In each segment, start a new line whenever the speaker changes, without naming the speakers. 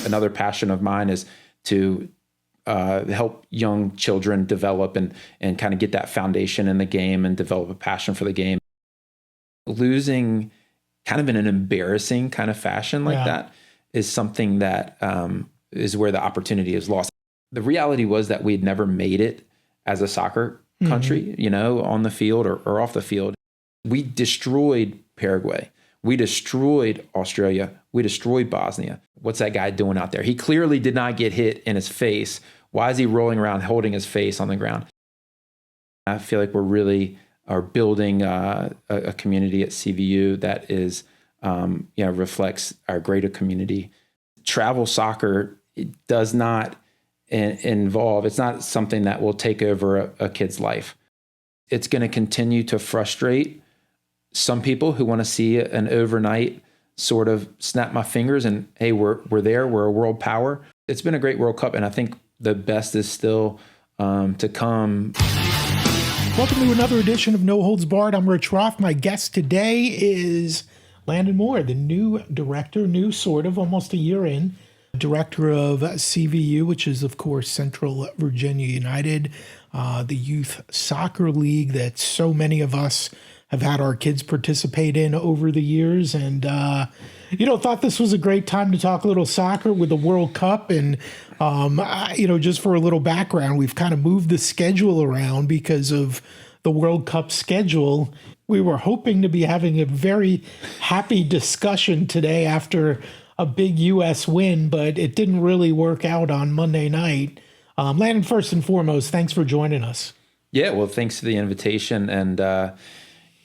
another passion of mine is to help young children develop and kind of get that foundation in the game and develop a passion for the game. Losing kind of in an embarrassing kind of fashion like that is something that is where the opportunity is lost. The reality was that we had never made it as a soccer country, on the field or off the field. We destroyed Paraguay. We destroyed Australia. We destroyed Bosnia. What's that guy doing out there? He clearly did not get hit in his face. Why is he rolling around holding his face on the ground? I feel like we're really are building a community at CVU that is, reflects our greater community. Travel soccer, it does not involve, it's not something that will take over a kid's life. It's going to continue to frustrate some people who want to see an overnight sort of snap my fingers and, hey, we're there, we're a world power. It's been a great World Cup, and I think the best is still to come.
Welcome to another edition of No Holds Barred. I'm Rich Roth. My guest today is Landon Moore, the new director, almost a year in, director of CVU, which is, of course, Central Virginia United, the youth soccer league that so many of us have had our kids participate in over the years. And, thought this was a great time to talk a little soccer with the World Cup. And, just for a little background, we've kind of moved the schedule around because of the World Cup schedule. We were hoping to be having a very happy discussion today after a big U.S. win, but it didn't really work out on Monday night. Landon, first and foremost, thanks for joining us.
Yeah, well, thanks for the invitation. And,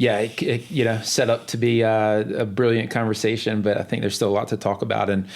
it set up to be a brilliant conversation, but I think there's still a lot to talk about, and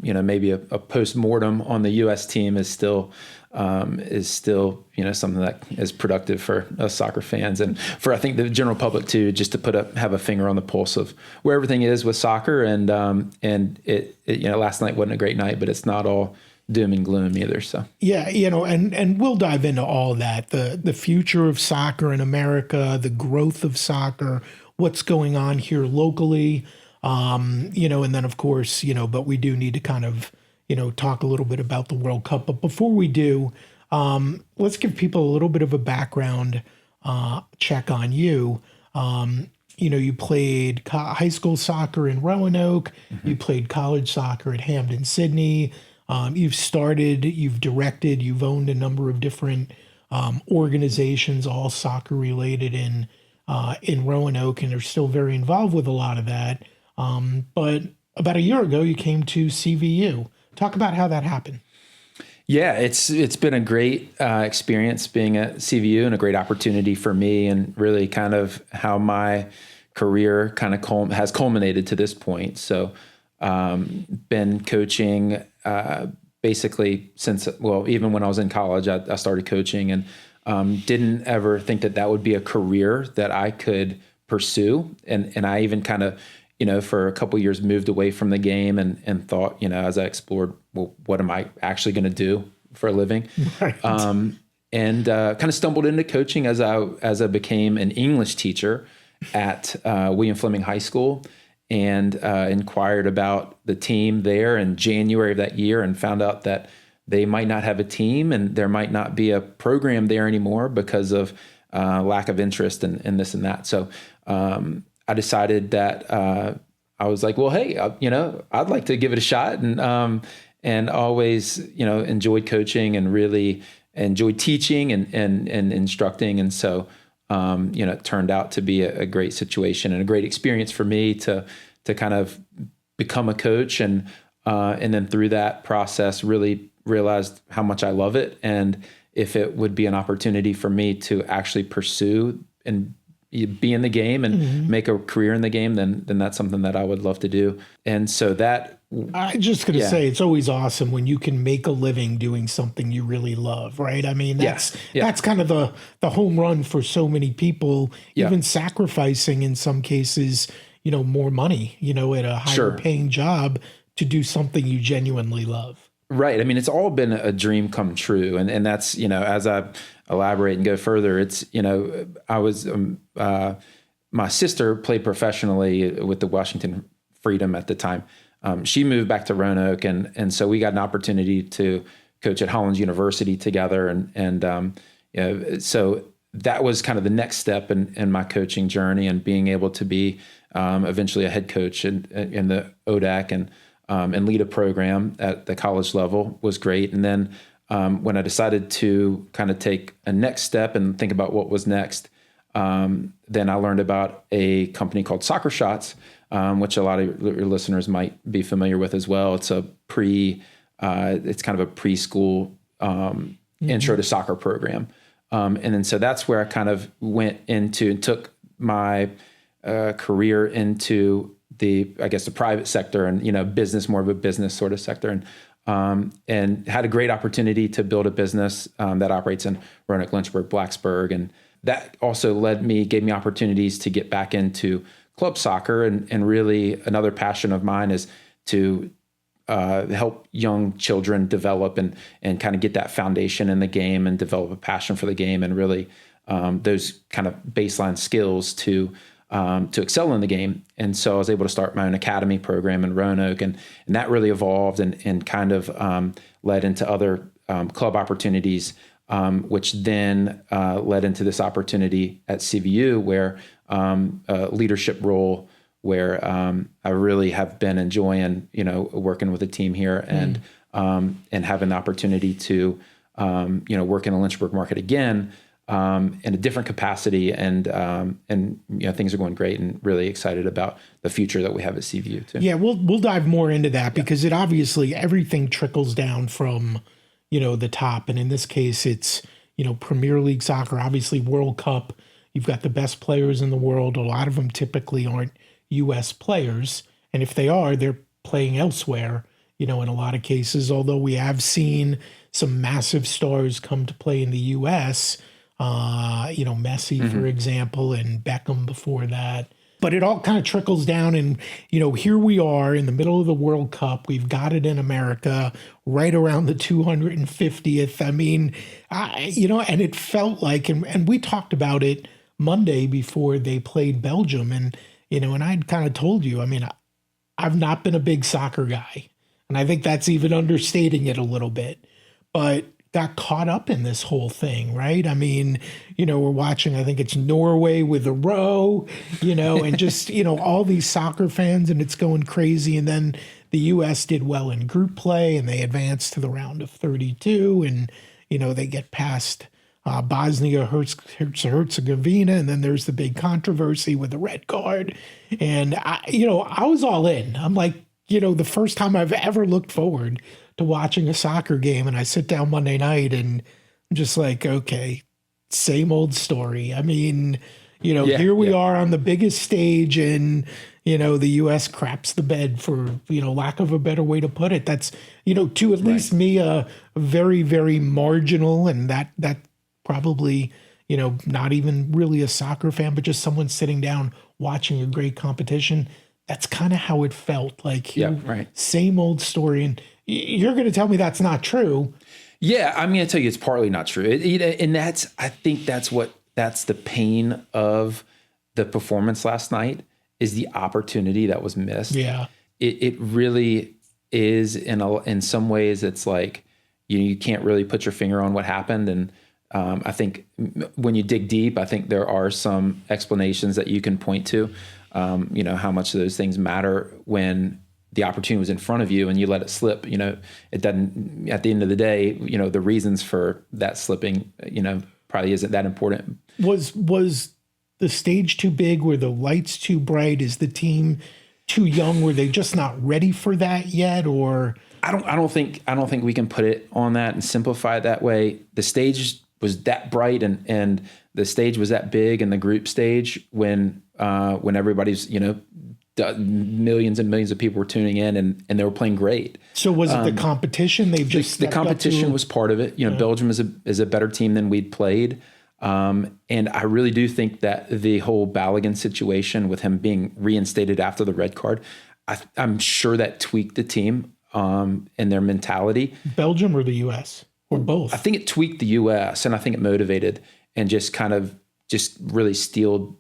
maybe a post-mortem on the U.S. team is still something that is productive for us soccer fans and for I think the general public too, just to have a finger on the pulse of where everything is with soccer, and last night wasn't a great night, but it's not all doom and gloom either. So and we'll dive into all that, the future of soccer in America, the growth of soccer, what's going on here locally, and then of course, but we do need to kind of, talk a little bit about the World Cup. But before we do, let's give people a little bit of a background check on you. You played high school soccer in Roanoke, you played college soccer at Hampden-Sydney. You've directed, you've owned a number of different organizations, all soccer related in Roanoke, and are still very involved with a lot of that. But about a year ago, you came to CVU. Talk about how that happened. Yeah, it's been a great experience being at CVU and a great opportunity for me, and really kind of how my career kind of has culminated to this point. So been coaching basically since, even when I was in college, I started coaching, and didn't ever think that would be a career that I could pursue. And I even kind of, for a couple of years moved away from the game and thought, as I explored, well, what am I actually going to do for a living?
Right.
And kind of stumbled into coaching as I became an English teacher at William Fleming High School, and inquired about the team there in January of that year, and found out that they might not have a team and there might not be a program there anymore because of lack of interest in this and that. So I decided that I was like, well, hey, I'd like to give it a shot, and always, enjoyed coaching and really enjoyed teaching and instructing. And so it turned out to be a great situation and a great experience for me to kind of become a coach, and then through that process really realized how much I love it, and if it would be an opportunity for me to actually pursue and be in the game and make a career in the game, then that's something that I would love to do. And so that
I'm just going to say, it's always awesome when you can make a living doing something you really love, right? I mean, that's kind of the home run for so many people, even sacrificing in some cases, more money, at a higher paying job to do something you genuinely love.
Right. I mean, it's all been a dream come true. And that's, as I elaborate and go further, it's, I was, my sister played professionally with the Washington Freedom at the time. she moved back to Roanoke, and so we got an opportunity to coach at Hollins University together, so that was kind of the next step in my coaching journey, and being able to be eventually a head coach in the ODAC and lead a program at the college level was great. And then when I decided to kind of take a next step and think about what was next, then I learned about a company called Soccer Shots, which a lot of your listeners might be familiar with as well. It's it's kind of a preschool intro to soccer program. And then so that's where I kind of went into and took my career into the private sector and, business, more of a business sort of sector. And had a great opportunity to build a business that operates in Roanoke, Lynchburg, Blacksburg. And that also gave me opportunities to get back into club soccer. And really another passion of mine is to help young children develop and kind of get that foundation in the game and develop a passion for the game, and really those kind of baseline skills to excel in the game. And so I was able to start my own academy program in Roanoke, and that really evolved and kind of led into other club opportunities, which then led into this opportunity at CVU, where a leadership role where I really have been enjoying, working with the team here and having the opportunity to, work in the Lynchburg market again in a different capacity, and things are going great, and really excited about the future that we have at CVU too.
Yeah, we'll dive more into that because it obviously everything trickles down from, the top, and in this case it's Premier League soccer, obviously World Cup. You've got the best players in the world. A lot of them typically aren't U.S. players, and if they are, they're playing elsewhere, in a lot of cases, although we have seen some massive stars come to play in the U.S., Messi, for example, and Beckham before that. But it all kind of trickles down, and, here we are in the middle of the World Cup. We've got it in America right around the 250th. I mean, and it felt like, and we talked about it Monday before they played Belgium, and I'd kind of told you, I mean, I've not been a big soccer guy, and I think that's even understating it a little bit, but got caught up in this whole thing, right? I mean, we're watching, I think it's Norway with a row, and just, all these soccer fans, and it's going crazy. And then the U.S. did well in group play, and they advanced to the round of 32, and, they get past Bosnia Herzegovina, and then there's the big controversy with the red card. And I was all in. I'm like, the first time I've ever looked forward to watching a soccer game, and I sit down Monday night and I'm just like, okay, same old story. I mean, here we are on the biggest stage, and the U.S. craps the bed, for lack of a better way to put it. That's to at least me a very, very marginal, and that probably, not even really a soccer fan, but just someone sitting down watching a great competition. That's kind of how it felt like. Same old story. And you're going to tell me that's not true.
Yeah, I'm going to tell you it's partly not true. And I think that's the pain of the performance last night, is the opportunity that was missed.
Yeah.
It really is, in some ways, it's like, you can't really put your finger on what happened. And I think when you dig deep, I think there are some explanations that you can point to, how much of those things matter when the opportunity was in front of you and you let it slip. It doesn't, at the end of the day, the reasons for that slipping, probably isn't that important.
Was the stage too big? Were the lights too bright? Is the team too young? Were they just not ready for that yet? Or
I don't think we can put it on that and simplify it that way. The stage was that bright and the stage was that big, and the group stage when everybody's, millions and millions of people were tuning in and they were playing great.
So was it the competition? They've just
the competition was part of it. Belgium is a better team than we'd played. And I really do think that the whole Balogun situation, with him being reinstated after the red card, I'm sure that tweaked the team and their mentality.
Belgium or the U.S. or both? I
think it tweaked the U.S. and I think it motivated and just really steeled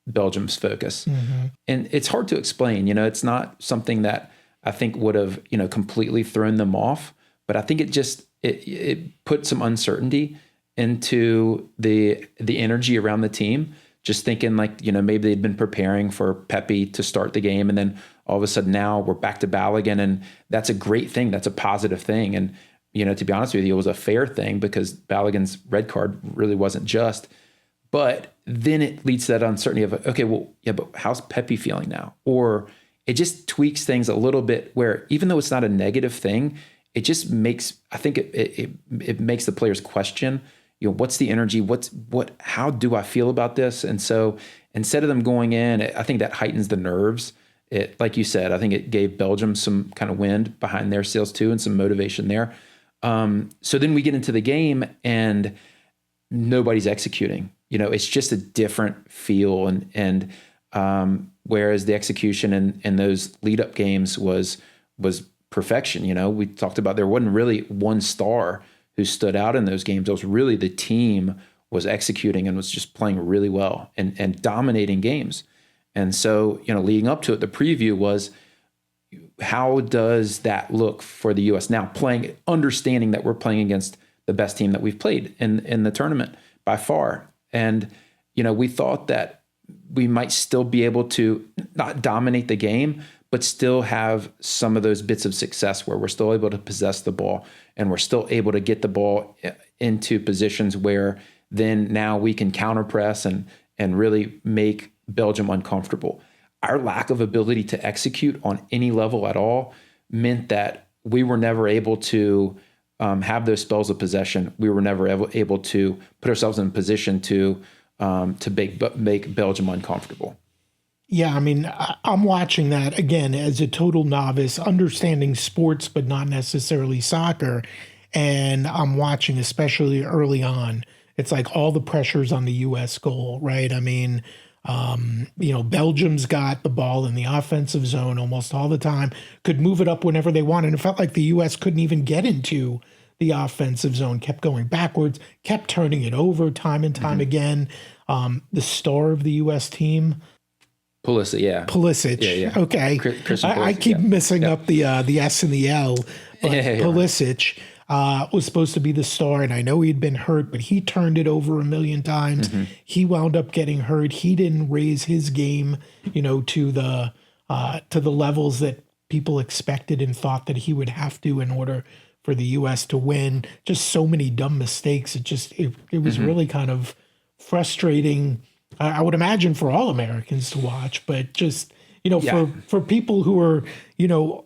Belgium's focus. Mm-hmm. And it's hard to explain. It's not something that I think would have, completely thrown them off. But I think it put some uncertainty into the energy around the team. Just thinking like, maybe they'd been preparing for Pepe to start the game, and then all of a sudden now we're back to Balogun, and that's a great thing. That's a positive thing. And, to be honest with you, it was a fair thing because Balogun's red card really wasn't just. But then it leads to that uncertainty of, okay, well, yeah, but how's Pepe feeling now? Or it just tweaks things a little bit where even though it's not a negative thing, it just makes, I think it makes the players question, what's the energy? How do I feel about this? And so instead of them going in, I think that heightens the nerves. Like you said, I think it gave Belgium some kind of wind behind their sails too, and some motivation there. So then we get into the game and nobody's executing. It's just a different feel, and whereas the execution in those lead up games was perfection. We talked about there wasn't really one star who stood out in those games. It was really the team was executing and was just playing really well and dominating games. And so, leading up to it, the preview was, how does that look for the U.S. now, understanding that we're playing against the best team that we've played in the tournament by far. And, we thought that we might still be able to not dominate the game, but still have some of those bits of success where we're still able to possess the ball and we're still able to get the ball into positions where then now we can counter press and really make Belgium uncomfortable. Our lack of ability to execute on any level at all meant that we were never able to have those spells of possession. We were never able to put ourselves in a position to make Belgium uncomfortable.
Yeah, I mean, I'm watching that, again, as a total novice, understanding sports, but not necessarily soccer. And I'm watching, especially early on, it's like all the pressure's on the U.S. goal, right? I mean, Belgium's got the ball in the offensive zone almost all the time, could move it up whenever they wanted. And it felt like the U.S. couldn't even get into the offensive zone, kept going backwards, kept turning it over time and time again. The star of the U.S. team,
Pulisic, yeah.
Pulisic.
Yeah.
Okay.
Christian Pulisic,
I keep missing up the S and the L. But Pulisic was supposed to be the star, and I know he'd been hurt, but he turned it over a million times. He wound up getting hurt. He didn't raise his game, to the levels that people expected and thought that he would have to in order for the U.S. to win. Just so many dumb mistakes. It was really kind of frustrating. I would imagine for all Americans to watch, but just, for people who are,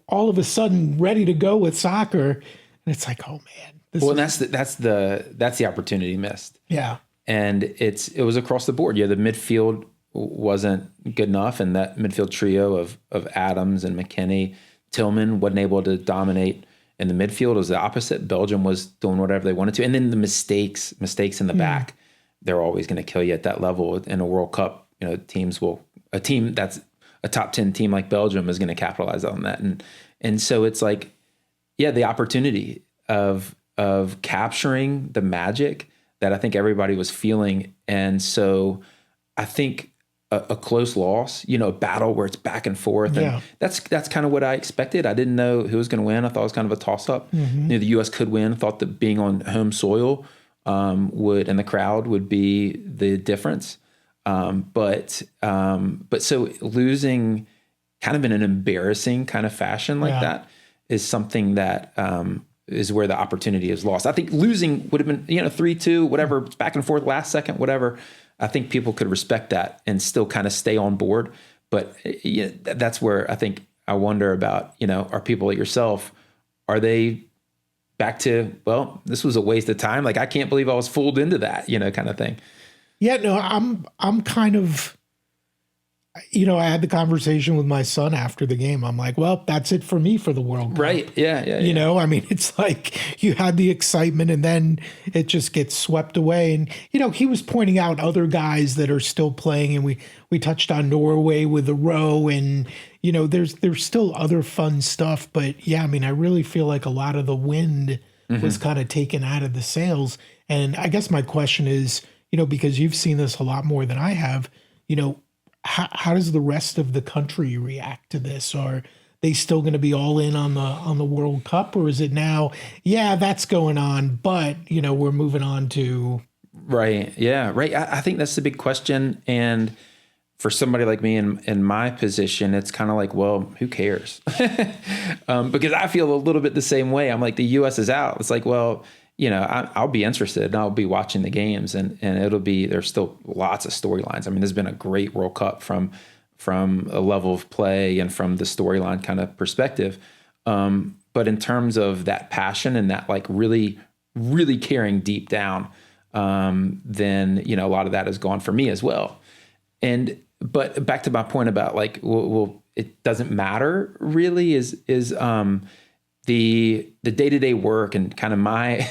all of a sudden ready to go with soccer, and it's like, oh man.
That's the opportunity missed.
Yeah.
And it was across the board. Yeah. The midfield wasn't good enough. And that midfield trio of Adams and McKennie, Tillman wasn't able to dominate. And the midfield was the opposite. Belgium was doing whatever they wanted to. And then the mistakes in the back, they're always going to kill you at that level. In a World Cup, a team that's a top 10 team like Belgium is going to capitalize on that. And so it's like, the opportunity of capturing the magic that I think everybody was feeling. And so I think a close loss, a battle where it's back and forth. And that's kind of what I expected. I didn't know who was going to win. I thought it was kind of a toss up. The U.S. could win. I thought that being on home soil and the crowd would be the difference. But so losing kind of in an embarrassing kind of fashion like that is something that is where the opportunity is lost. I think losing would have been, 3-2, whatever, back and forth, last second, whatever. I think people could respect that and still kind of stay on board. But that's where I think I wonder about, are people like yourself, are they back to, well, this was a waste of time. Like, I can't believe I was fooled into that, kind of thing.
Yeah, no, I'm kind of, I had the conversation with my son after the game. I'm like, well, that's it for me for the World Cup.
Right. Yeah.
I mean, it's like you had the excitement and then it just gets swept away. And, he was pointing out other guys that are still playing, and we touched on Norway with the row, and, there's still other fun stuff. But yeah, I mean, I really feel like a lot of the wind was kind of taken out of the sails. And I guess my question is, because you've seen this a lot more than I have, how does the rest of the country react to this? Are they still going to be all in on the World Cup, or is it now, yeah, that's going on, but we're moving on to
Right. Yeah. Right. I think that's the big question. And for somebody like me in my position, it's kind of like, well, who cares? Because I feel a little bit the same way. I'm like, the U.S. is out. It's like, well, I'll be interested and I'll be watching the games, and there's still lots of storylines. I mean, there's been a great World Cup from a level of play and from the storyline kind of perspective. But in terms of that passion and that like really, really caring deep down, then, a lot of that is gone for me as well. But back to my point about like, well, it doesn't matter really is the day-to-day work and kind of my,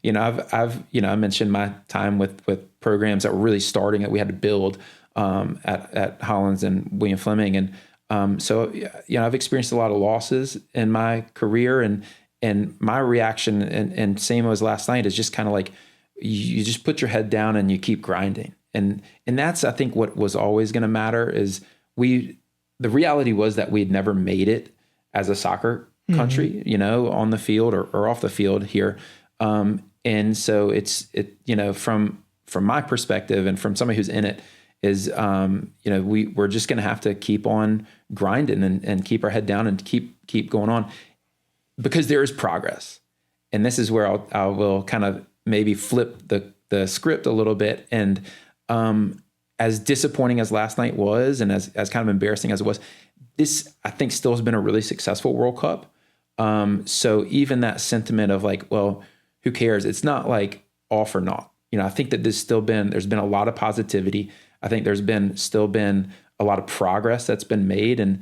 I mentioned my time with programs that were really starting that we had to build, at Hollins and William Fleming. And, so, I've experienced a lot of losses in my career, and my reaction and same as last night is just kind of like, you just put your head down and you keep grinding. And that's, I think, what was always going to matter is the reality was that we had never made it as a soccer country, on the field or off the field here. And so from my perspective and from somebody who's in it is, we're just going to have to keep on grinding and keep our head down and keep going on, because there is progress. And this is where I will kind of maybe flip the script a little bit. And, as disappointing as last night was, and as kind of embarrassing as it was, this, I think, still has been a really successful World Cup. So even that sentiment of like, well, who cares? It's not like off or not. I think that there's been a lot of positivity. I think there's still been a lot of progress that's been made, and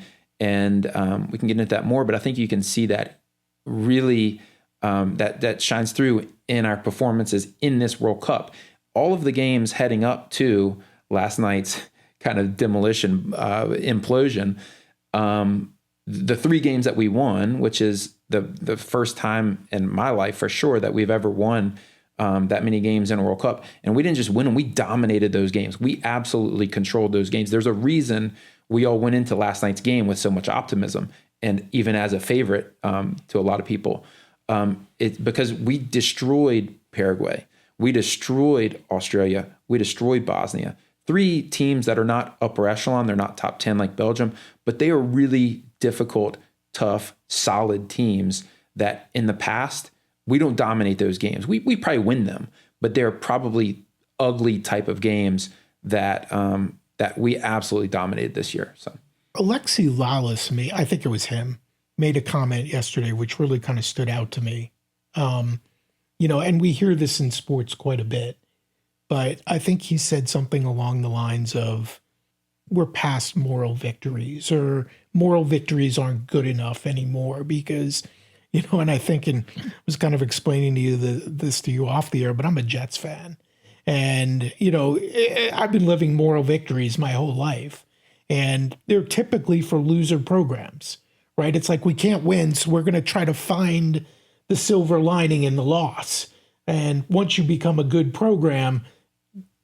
we can get into that more. But I think you can see that really that shines through in our performances in this World Cup. All of the games heading up to last night's kind of demolition, implosion, the 3 games that we won, which is the first time in my life for sure that we've ever won that many games in a World Cup. And we didn't just win them, we dominated those games. We absolutely controlled those games. There's a reason we all went into last night's game with so much optimism, and even as a favorite to a lot of people. It's because we destroyed Paraguay. We destroyed Australia. We destroyed Bosnia. 3 teams that are not upper echelon. They're not top 10 like Belgium, but they are really difficult, tough, solid teams that in the past, we don't dominate those games. We probably win them, but they're probably ugly type of games that we absolutely dominated this year. So
Alexi Lalas, I think it was him, made a comment yesterday which really kind of stood out to me. And we hear this in sports quite a bit, but I think he said something along the lines of, we're past moral victories, or moral victories aren't good enough anymore because, and I think, and I was kind of explaining to you this to you off the air, but I'm a Jets fan. And, I've been living moral victories my whole life, and they're typically for loser programs, right? It's like, we can't win, so we're going to try to find the silver lining in the loss. And once you become a good program,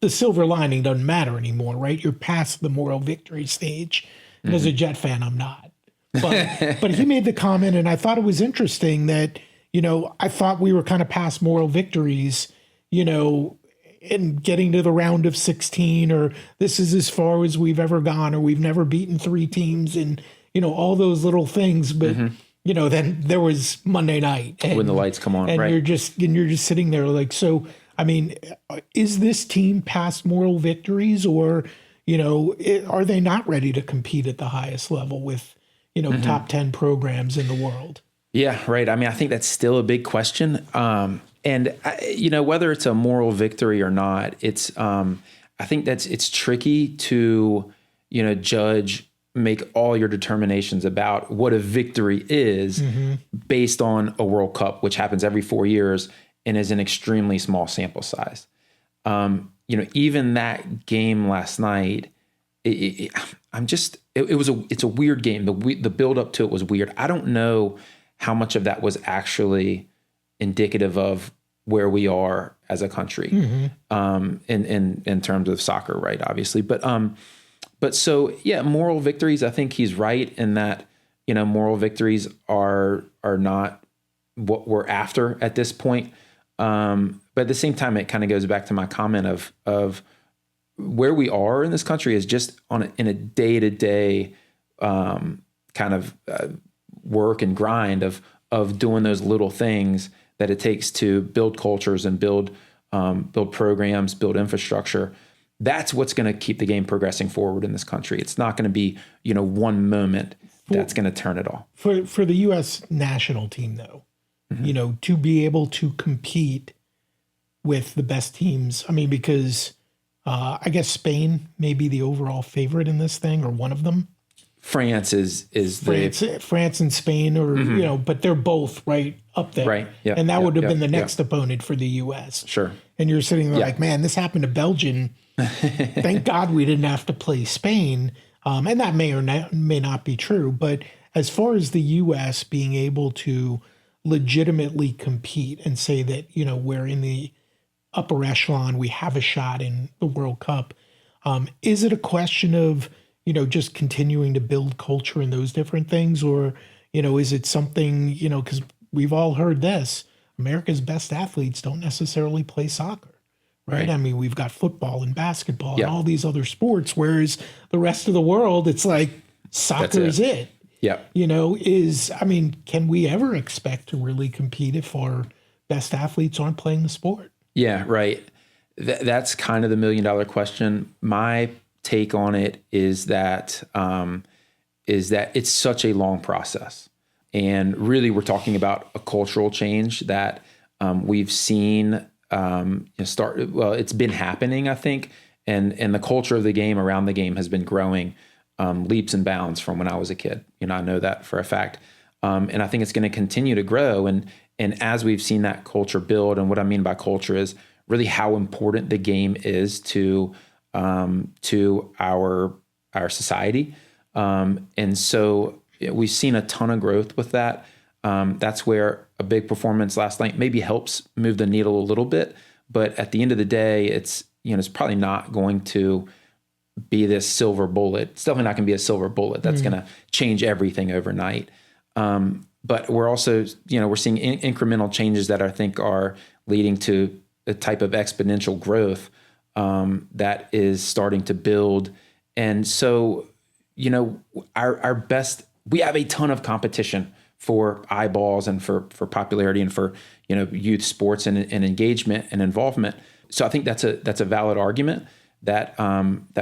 the silver lining doesn't matter anymore, right? You're past the moral victory stage. And as a Jet fan, I'm not. But he made the comment, and I thought it was interesting that, I thought we were kind of past moral victories, in getting to the round of 16, or this is as far as we've ever gone, or we've never beaten 3 teams, and, all those little things. But then there was Monday night, and,
when the lights come on,
and
right?
you're just sitting there like, so, I mean, is this team past moral victories, or, are they not ready to compete at the highest level with, top 10 programs in the world?
Yeah, right. I mean, I think that's still a big question. And whether it's a moral victory or not, it's, I think it's tricky to, make all your determinations about what a victory is based on a World Cup, which happens every 4 years and is an extremely small sample size. Even that game last night, it's a weird game. The build up to it was weird. I don't know how much of that was actually indicative of where we are as a country, in terms of soccer, right? Obviously, but so yeah, moral victories. I think he's right in that, moral victories are not what we're after at this point. But at the same time, it kind of goes back to my comment of where we are in this country is just in a day-to-day kind of work and grind of doing those little things that it takes to build cultures and build programs, build infrastructure. That's what's going to keep the game progressing forward in this country. It's not going to be, one moment that's going to turn it all.
For the U.S. national team, though, to be able to compete with the best teams. I mean, because I guess Spain may be the overall favorite in this thing, or one of them.
France is
France and Spain, or but they're both right up there,
right? Yeah,
and that would have been the next opponent for the U.S.
Sure.
And you're sitting there like, man, this happened to Belgium. Thank God we didn't have to play Spain, and that may or may not be true. But as far as the U.S. being able to legitimately compete and say that we're in the upper echelon, we have a shot in the World Cup, is it a question of just continuing to build culture and those different things? Or, is it something, because we've all heard this, America's best athletes don't necessarily play soccer, right? I mean, we've got football and basketball and all these other sports, whereas the rest of the world, it's like soccer is it.
Yeah.
Can we ever expect to really compete if our best athletes aren't playing the sport?
Yeah, right. That's kind of the $1 million question. My take on it is that it's such a long process, and really we're talking about a cultural change that we've seen start. Well, it's been happening, I think, and the culture of the game around the game has been growing leaps and bounds from when I was a kid. I know that for a fact, and I think it's going to continue to grow. And as we've seen that culture build, and what I mean by culture is really how important the game is to our society. And so we've seen a ton of growth with that. That's where a big performance last night maybe helps move the needle a little bit. But at the end of the day, it's probably not going to be this silver bullet. It's definitely not going to be a silver bullet that's going to change everything overnight. But we're also, we're seeing incremental changes that I think are leading to a type of exponential growth that is starting to build. And so, our best, we have a ton of competition for eyeballs and for popularity and for, youth sports and engagement and involvement. So I think that's a valid argument that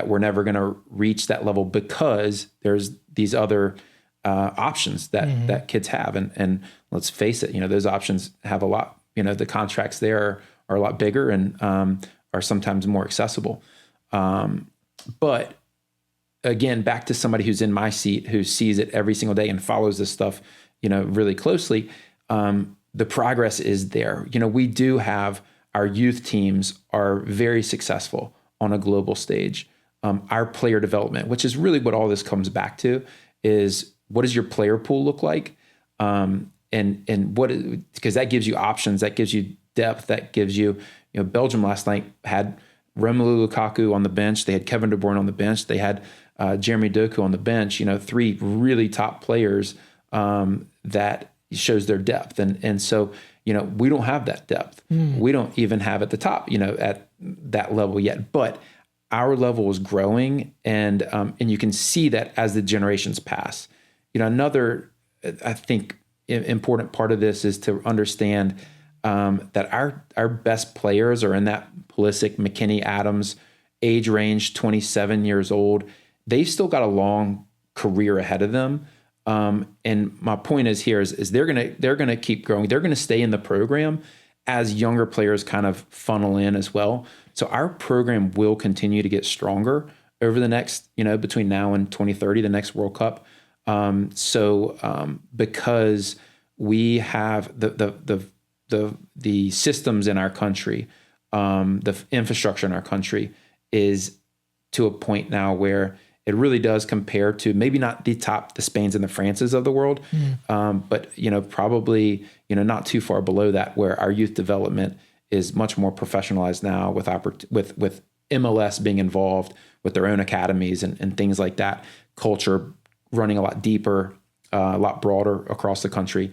we're never going to reach that level because there's these other options that kids have. And let's face it, those options have a lot, the contracts there are a lot bigger and are sometimes more accessible. But again, back to somebody who's in my seat, who sees it every single day and follows this stuff, really closely, the progress is there. We do have our youth teams are very successful on a global stage. Our player development, which is really what all this comes back to, is what does your player pool look like? And because that gives you options, that gives you depth, that gives you, Belgium last night had Romelu Lukaku on the bench. They had Kevin De Bruyne on the bench. They had Jeremy Doku on the bench, 3 really top players that shows their depth. And so, we don't have that depth. We don't even have at the top, at that level yet, but our level is growing. And you can see that as the generations pass. Another, I think, important part of this is to understand that our best players are in that Pulisic, McKennie, Adams age range, 27 years old. They've still got a long career ahead of them. And my point is they're gonna keep growing. They're gonna stay in the program as younger players kind of funnel in as well. So our program will continue to get stronger over the next, between now and 2030, the next World Cup. Because we have the systems in our country, the infrastructure in our country is to a point now where it really does compare to maybe not the Spains and the Frances of the world, but probably not too far below that, where our youth development is much more professionalized now with MLS being involved with their own academies and things like that. Culture running a lot deeper, a lot broader across the country.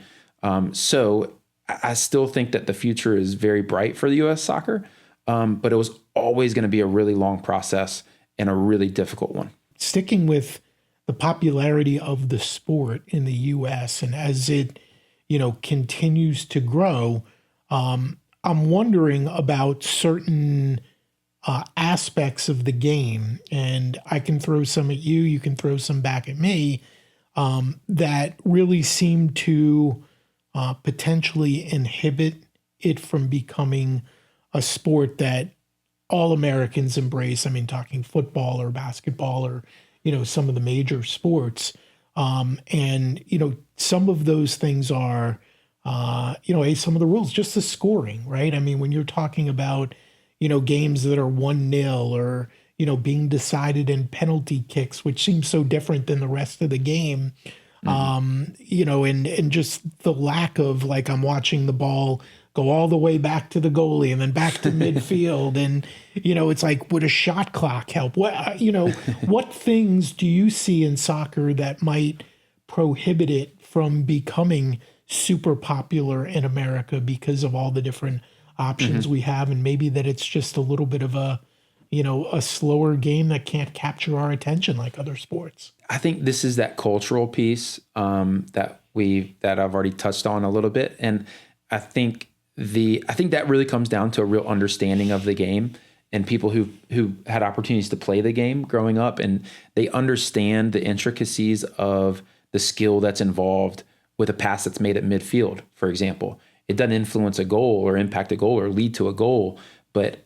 So I still think that the future is very bright for the U.S. soccer, but it was always going to be a really long process and a really difficult one.
Sticking with the popularity of the sport in the U.S. and as it, continues to grow, I'm wondering about certain aspects of the game, and I can throw some at you, you can throw some back at me, that really seem to potentially inhibit it from becoming a sport that all Americans embrace. I mean, talking football or basketball or, some of the major sports. And, some of those things are, some of the rules, just the scoring, right? I mean, when you're talking about, games that are 1-0 or, being decided in penalty kicks, which seems so different than the rest of the game, and just the lack of, like, I'm watching the ball go all the way back to the goalie and then back to midfield. And, it's like, would a shot clock help? What, what things do you see in soccer that might prohibit it from becoming super popular in America because of all the different options we have? And maybe that it's just a little bit of a slower game that can't capture our attention like other sports.
I think this is that cultural piece that I've already touched on a little bit. And I think that really comes down to a real understanding of the game and people who had opportunities to play the game growing up, and they understand the intricacies of the skill that's involved with a pass that's made at midfield, for example. It doesn't influence a goal or impact a goal or lead to a goal, but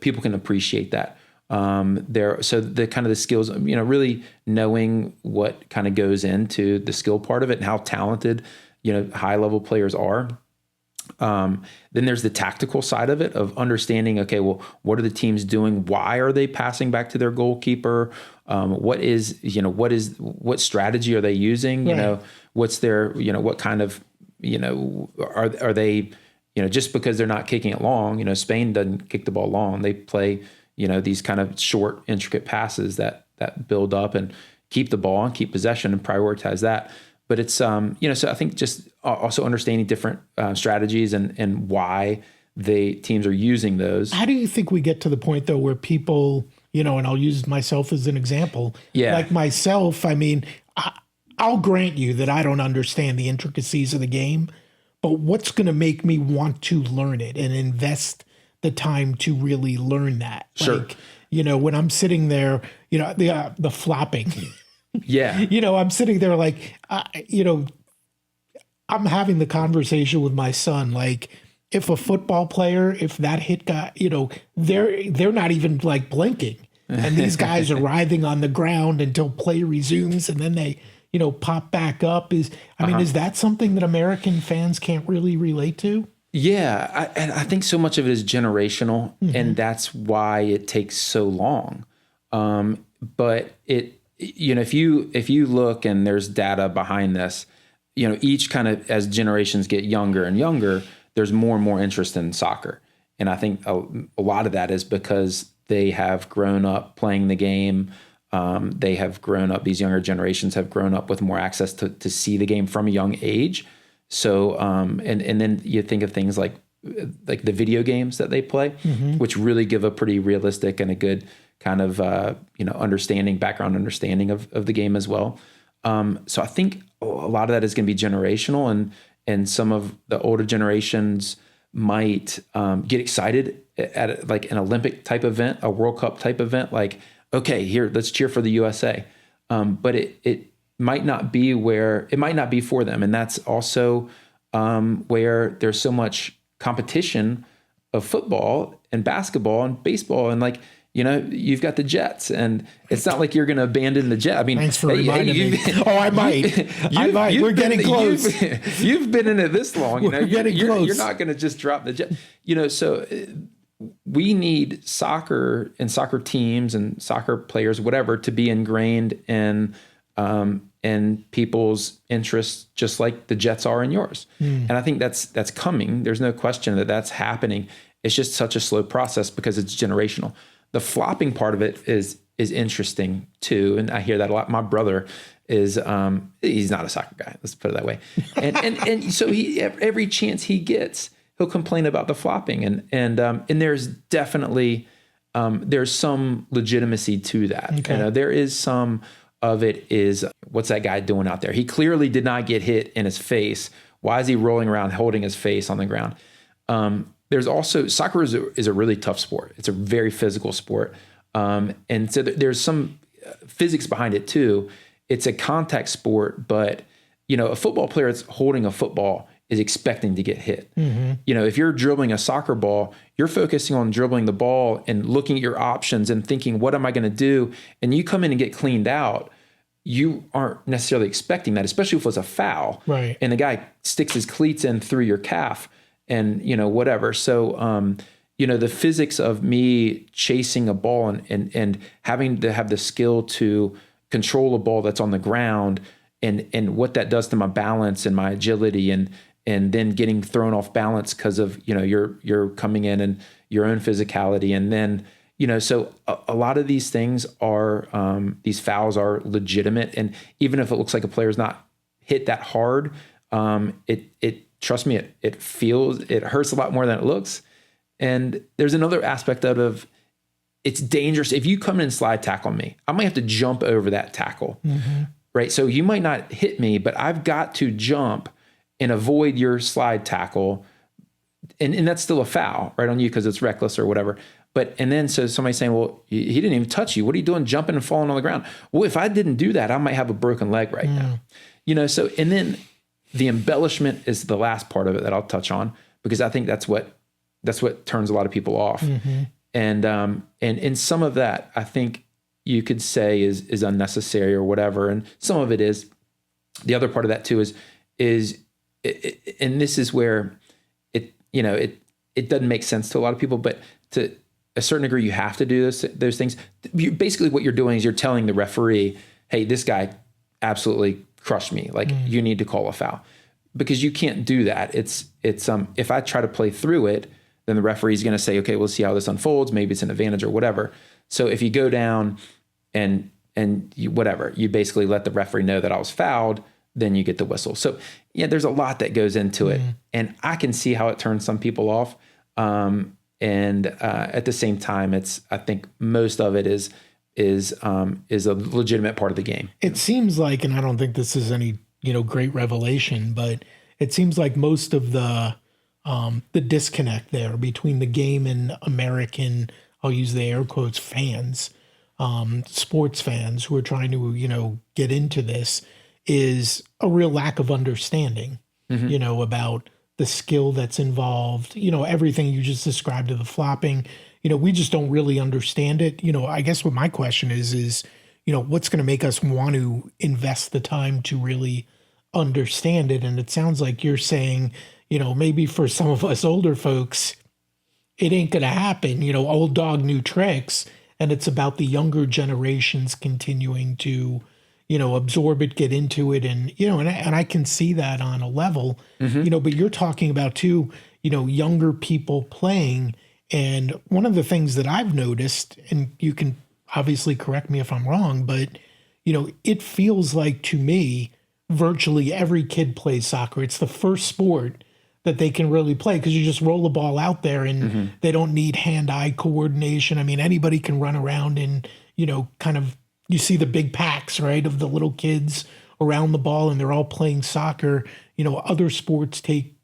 people can appreciate that. So the kind of the skills, really knowing what kind of goes into the skill part of it and how talented, high level players are. Then there's the tactical side of it, of understanding, okay, well, what are the teams doing? Why are they passing back to their goalkeeper? What strategy are they using?
Right.
What's their, what kind of, are they, just because they're not kicking it long, Spain doesn't kick the ball long. They play, these kind of short, intricate passes that build up and keep the ball and keep possession and prioritize that. But it's, so I think just also understanding different strategies and why teams are using those.
How do you think we get to the point, though, where people, and I'll use myself as an example.
Yeah.
Like myself, I mean, I'll grant you that I don't understand the intricacies of the game, but what's going to make me want to learn it and invest the time to really learn that?
Sure.
Like, when I'm sitting there, the flopping.
Yeah.
I'm sitting there like, I'm having the conversation with my son. Like, if a football player, if that hit got, they're not even like blinking. And these guys are writhing on the ground until play resumes. And then they, pop back up. Is that something that American fans can't really relate to?
Yeah. I think so much of it is generational, and that's why it takes so long. But if you look, and there's data behind this, each kind of, as generations get younger and younger, there's more and more interest in soccer. And I think a lot of that is because they have grown up playing the game. They have grown up, these younger generations have grown up with more access to see the game from a young age. So, and then you think of things like the video games that they play, which really give a pretty realistic and a good kind of, background understanding of the game as well. So I think a lot of that is going to be generational, and some of the older generations might get excited at like an Olympic type event, a World Cup type event, like, okay, here, let's cheer for the USA. But it might not be for them. And that's also where there's so much competition of football and basketball and baseball, and like, you've got the Jets, and it's not like you're going to abandon the Jet. I mean,
thanks for reminding me. Oh, I might. We're getting close.
You've been in it this long.
We're getting close.
You're not going to just drop the Jet. So we need soccer and soccer teams and soccer players, whatever, to be ingrained in people's interests, just like the Jets are in yours. And I think that's coming. There's no question that that's happening. It's just such a slow process because it's generational. The flopping part of it is is interesting too. And I hear that a lot. My brother is, he's not a soccer guy. Let's put it that way. And so every chance he gets, he'll complain about the flopping. And there's definitely, there's some legitimacy to that.
Okay.
There is some of it is, what's that guy doing out there? He clearly did not get hit in his face. Why is he rolling around holding his face on the ground? There's also, soccer is a really tough sport. It's a very physical sport. And so there's some physics behind it too. It's a contact sport, but a football player that's holding a football is expecting to get hit. Mm-hmm. If you're dribbling a soccer ball, you're focusing on dribbling the ball and looking at your options and thinking, what am I going to do? And you come in and get cleaned out. You aren't necessarily expecting that, especially if it was a foul.
Right.
And the guy sticks his cleats in through your calf and, whatever. So, the physics of me chasing a ball and having to have the skill to control a ball that's on the ground and what that does to my balance and my agility and then getting thrown off balance because of, you're coming in and your own physicality. And then, so a lot of these things are, these fouls are legitimate. And even if it looks like a player's not hit that hard, trust me, it hurts a lot more than it looks. And there's another aspect of it's dangerous. If you come in and slide tackle me, I might have to jump over that tackle, right? So you might not hit me, but I've got to jump and avoid your slide tackle. And that's still a foul, right, on you because it's reckless or whatever. And then so somebody's saying, well, he didn't even touch you. What are you doing jumping and falling on the ground? Well, if I didn't do that, I might have a broken leg right now. So, and then the embellishment is the last part of it that I'll touch on, because I think that's what turns a lot of people off. Mm-hmm. And some of that I think you could say is unnecessary or whatever. And some of it is. The other part of that too is and this is where it doesn't make sense to a lot of people, but to a certain degree, you have to do those things. Basically what you're doing is you're telling the referee, hey, this guy absolutely crushed me. Like you need to call a foul, because you can't do that. It's if I try to play through it, then the referee is going to say, okay, we'll see how this unfolds. Maybe it's an advantage or whatever. So if you go down and you basically let the referee know that I was fouled, then you get the whistle. So yeah, there's a lot that goes into it, and I can see how it turns some people off. And at the same time, I think most of it is a legitimate part of the game.
It seems like, and I don't think this is any great revelation, but it seems like most of the disconnect there between the game and American, I'll use the air quotes, fans, sports fans who are trying to get into this, is a real lack of understanding, about the skill that's involved, everything you just described to the flopping. We just don't really understand it. I guess what my question is what's going to make us want to invest the time to really understand it? And it sounds like you're saying, maybe for some of us older folks, it ain't going to happen, old dog, new tricks. And it's about the younger generations continuing to, absorb it, get into it. And, and I can see that on a level, but you're talking about too, younger people playing. And one of the things that I've noticed, and you can obviously correct me if I'm wrong, but, it feels like to me, virtually every kid plays soccer. It's the first sport that they can really play, because you just roll the ball out there and they don't need hand-eye coordination. I mean, anybody can run around and, kind of, you see the big packs, right, of the little kids around the ball, and they're all playing soccer. Other sports take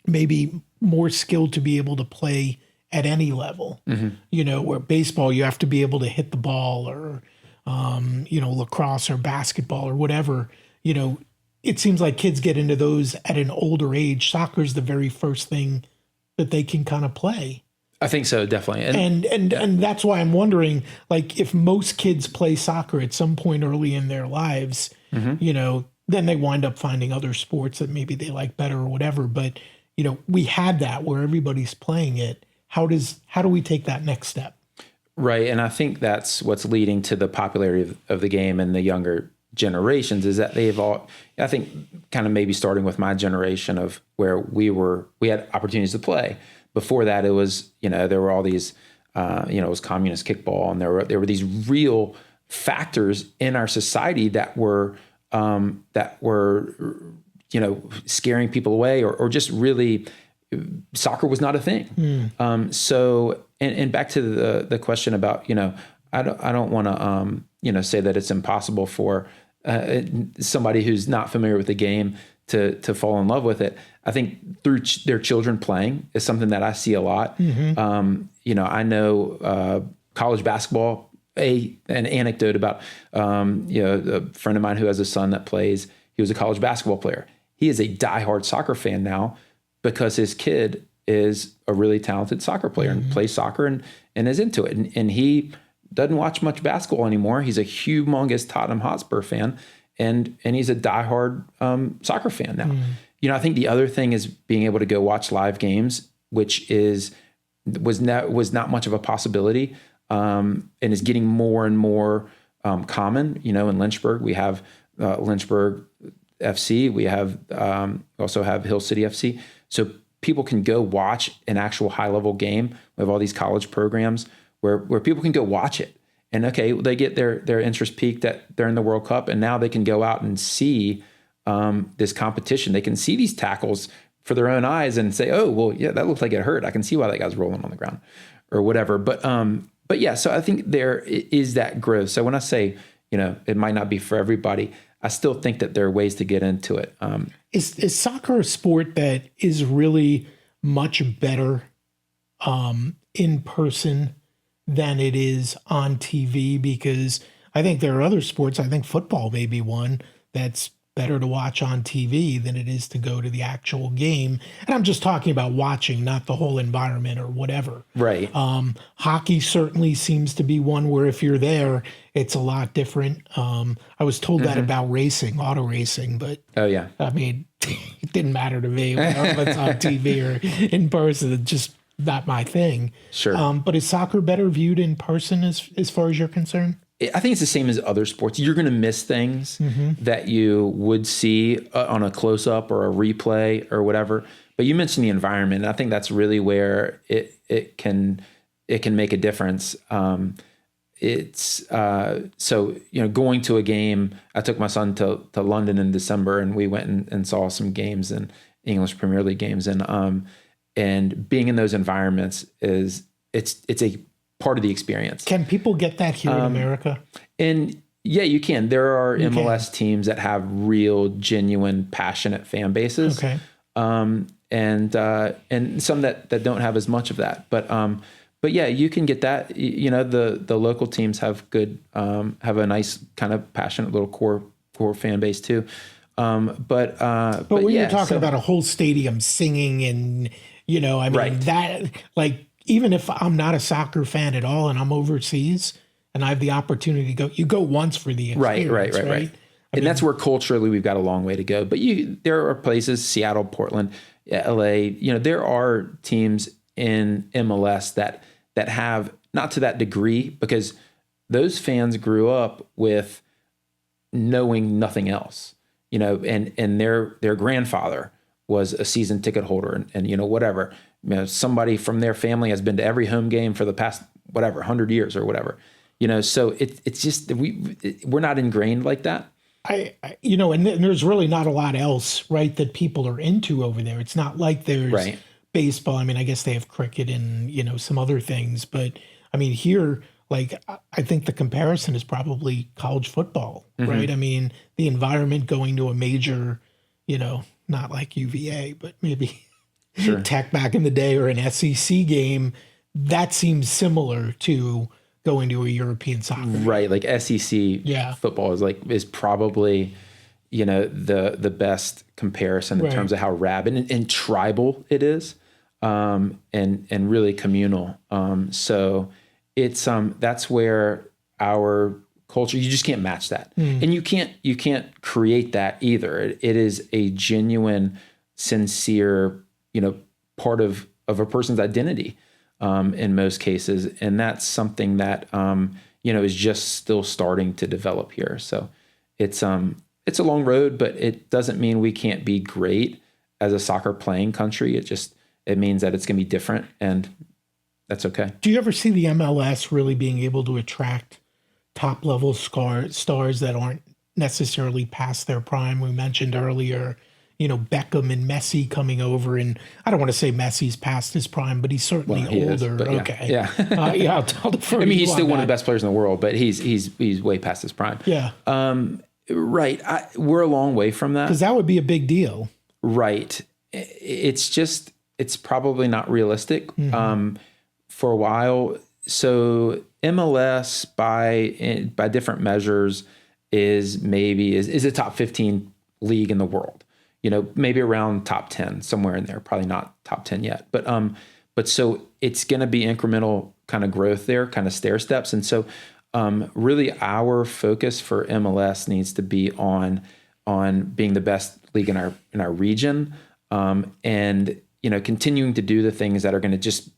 maybe more skill to be able to play at any level. Where baseball, you have to be able to hit the ball, or, lacrosse or basketball or whatever. It seems like kids get into those at an older age. Soccer is the very first thing that they can kind of play.
I think so, definitely.
And that's why I'm wondering, like, if most kids play soccer at some point early in their lives, then they wind up finding other sports that maybe they like better or whatever. But, we had that where everybody's playing it. How do we take that next step?
Right. And I think that's what's leading to the popularity of the game and the younger generations, is that they've all, I think, kind of maybe starting with my generation of where we had opportunities to play. Before that, it was, there were all these it was communist kickball, and there were these real factors in our society that were scaring people away, or just really soccer was not a thing. So back to the question about, I don't want to say that it's impossible for somebody who's not familiar with the game to fall in love with it. I think through their children playing is something that I see a lot. I know college basketball. An anecdote about a friend of mine who has a son that plays. He was a college basketball player. He is a diehard soccer fan now because his kid is a really talented soccer player and plays soccer and is into it. And he doesn't watch much basketball anymore. He's a humongous Tottenham Hotspur fan, and he's a diehard soccer fan now. I think the other thing is being able to go watch live games, which was not much of a possibility, and is getting more and more common. In Lynchburg, we have Lynchburg FC. We also have Hill City FC. So people can go watch an actual high level game. We have all these college programs where people can go watch it. And okay, they get their interest peaked during the World Cup, and now they can go out and see this competition. They can see these tackles for their own eyes and say, oh, well, yeah, that looks like it hurt. I can see why that guy's rolling on the ground or whatever. But yeah, so I think there is that growth. So when I say, it might not be for everybody, I still think that there are ways to get into it.
Is soccer a sport that is really much better in person than it is on TV? Because I think there are other sports. I think football may be one that's better to watch on TV than it is to go to the actual game. And I'm just talking about watching, not the whole environment or whatever.
Right.
Hockey certainly seems to be one where if you're there, it's a lot different. I was told that about auto racing, but
oh yeah,
I mean, it didn't matter to me whether it's on TV or in person. It's just not my thing.
Sure.
But is soccer better viewed in person as far as you're concerned?
I think it's the same as other sports. You're going to miss things that you would see on a close-up or a replay or whatever. But you mentioned the environment, and I think that's really where it can make a difference. So going to a game. I took my son to London in December, and we went and saw some games and English Premier League games, and being in those environments it's a part of the experience.
Can people get that here in America?
And yeah, you can. There are MLS teams that have real, genuine, passionate fan bases.
Okay.
And some that don't have as much of that. But yeah, you can get that. The local teams have have a nice kind of passionate little core fan base too. But
when you're talking about a whole stadium singing and
right.
that, like, even if I'm not a soccer fan at all and I'm overseas and I have the opportunity to go, you go once for the experience, right?
And that's where culturally we've got a long way to go. But there are places, Seattle, Portland, LA, there are teams in MLS that have, not to that degree, because those fans grew up with knowing nothing else, and their grandfather was a season ticket holder and whatever. Somebody from their family has been to every home game for the past 100 years or whatever. So it's just we're not ingrained like that.
And there's really not a lot else, right, that people are into over there. It's not like there's baseball. I mean, I guess they have cricket and some other things, but I mean here, like, I think the comparison is probably college football, right? I mean, the environment going to a major, not like UVA, but maybe
sure.
Tech back in the day or an SEC game, that seems similar to going to a European soccer.
Right, like SEC football is probably the best comparison in terms of how rabid and tribal it is, and really communal. So it's that's where our culture, you just can't match that, and you can't create that either. It is a genuine, sincere part of a person's identity in most cases. And that's something that, is just still starting to develop here. So it's a long road, but it doesn't mean we can't be great as a soccer playing country. It means that it's going to be different. And that's okay.
Do you ever see the MLS really being able to attract top level stars that aren't necessarily past their prime? We mentioned earlier, Beckham and Messi coming over, and I don't want to say Messi's past his prime, but he's certainly older.
But yeah,
okay,
yeah.
I'll defer.
I mean, he's
on
still one of
that.
the best players in the world, but he's way past his prime.
Yeah,
Right. We're a long way from that.
because that would be a big deal.
Right. It's probably not realistic for a while. So MLS by different measures is a top 15 league in the world. Maybe around top 10, somewhere in there, probably not top 10 yet. But so it's going to be incremental kind of growth there, kind of stair steps. And so really our focus for MLS needs to be on being the best league in our region, and continuing to do the things that are going to just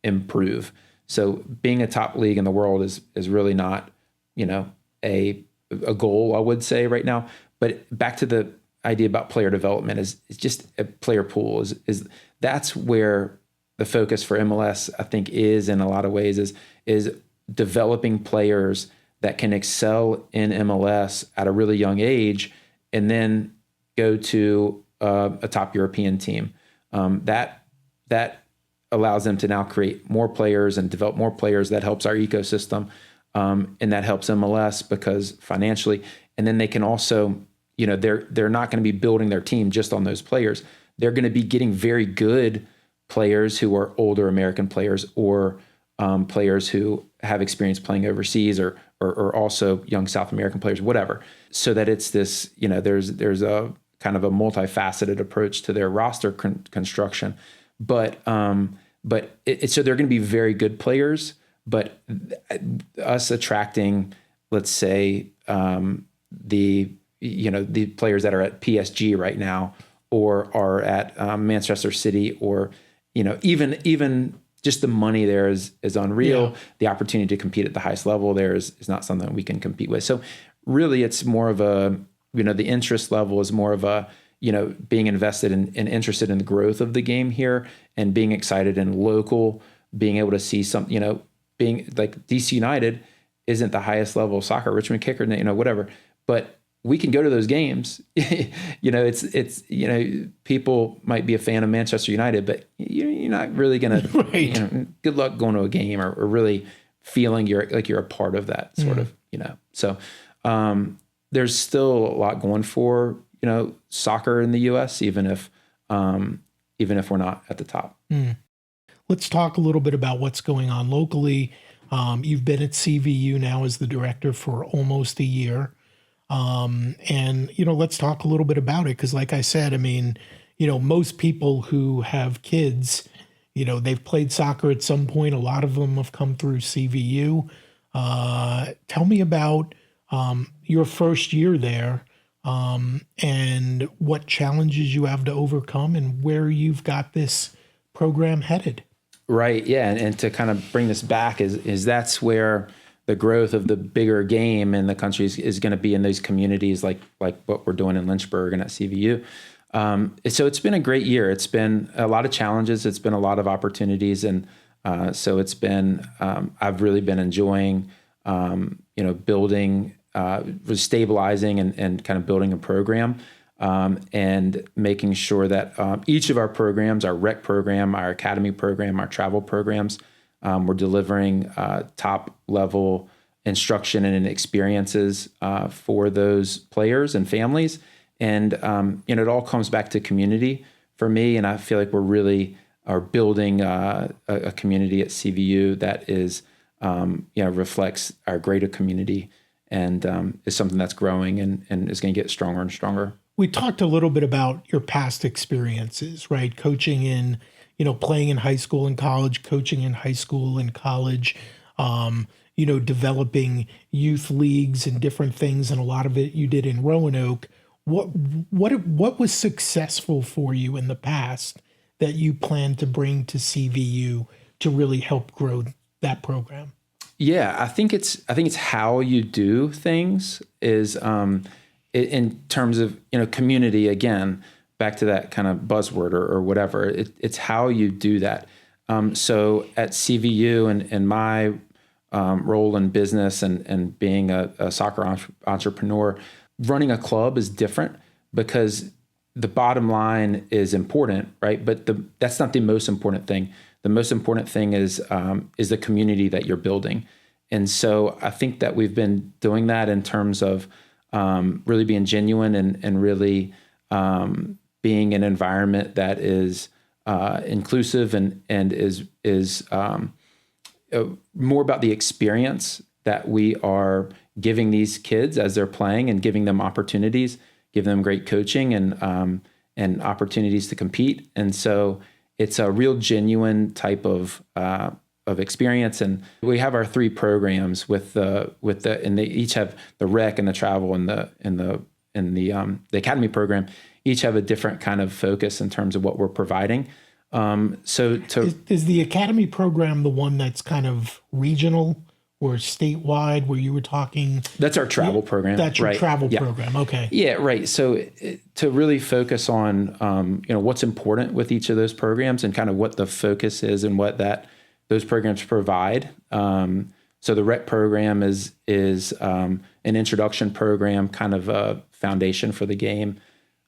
improve. So being a top league in the world is really not a goal, I would say, right now. But back to the idea about player development is just a player pool is that's where the focus for MLS, I think, is in a lot of ways is developing players that can excel in MLS at a really young age and then go to a top European team. That allows them to now create more players and develop more players. That helps our ecosystem, and that helps MLS because financially. And then they can also, they're not going to be building their team just on those players. They're going to be getting very good players who are older American players or players who have experience playing overseas or also young South American players, whatever. So that it's this, there's a kind of a multifaceted approach to their roster construction. But so they're going to be very good players, but us attracting, let's say, the players that are at PSG right now or are at Manchester City or, even just the money there is unreal. Yeah. The opportunity to compete at the highest level there is not something that we can compete with. So really it's more of a, the interest level is more of a, being invested in and interested in the growth of the game here and being excited and local, being able to see some, being like DC United isn't the highest level of soccer, Richmond Kicker, whatever, but we can go to those games. It's people might be a fan of Manchester United, but you're not really going to,
right.
Good luck going to a game or really feeling you're a part of that sort of, So there's still a lot going for, soccer in the US, even if we're not at the top.
Let's talk a little bit about what's going on locally. You've been at CVU now as the director for almost a year. And, let's talk a little bit about it. Cause like I said, I mean, most people who have kids, they've played soccer at some point. A lot of them have come through CVU. Tell me about, your first year there, and what challenges you have to overcome and where you've got this program headed.
Right. Yeah. And to kind of bring this back is that's where the growth of the bigger game in the country is going to be in those communities like what we're doing in Lynchburg and at CVU. So it's been a great year. It's been a lot of challenges. It's been a lot of opportunities. And so it's been, I've really been enjoying, building, stabilizing and kind of building a program. And making sure that each of our programs, our rec program, our academy program, our travel programs, we're delivering top level instruction and experiences for those players and families. And it all comes back to community for me. And I feel like we're really are building a community at CVU that is reflects our greater community and is something that's growing and is going to get stronger and stronger.
We talked a little bit about your past experiences, right? Coaching in, playing in high school and college, coaching in high school and college, developing youth leagues and different things. And a lot of it you did in Roanoke. What was successful for you in the past that you plan to bring to CVU to really help grow that program?
Yeah, I think it's how you do things is, in terms of, community, again, back to that kind of buzzword or whatever, it's how you do that. So at CVU and my role in business and being a soccer entrepreneur, running a club is different because the bottom line is important, right? But that's not the most important thing. The most important thing is the community that you're building. And so I think that we've been doing that in terms of really being genuine and really being an environment that is inclusive and is more about the experience that we are giving these kids as they're playing and giving them opportunities, give them great coaching and opportunities to compete. And so it's a real genuine type of experience. And we have our 3 programs and they each have the rec and the travel and the academy program, each have a different kind of focus in terms of what we're providing. Is
the academy program the one that's kind of regional or statewide where you were talking?
That's our travel program.
That's your travel program. Okay.
Yeah, right. So to really focus on, what's important with each of those programs and kind of what the focus is and what those programs provide. So the rec program is an introduction program, kind of a foundation for the game.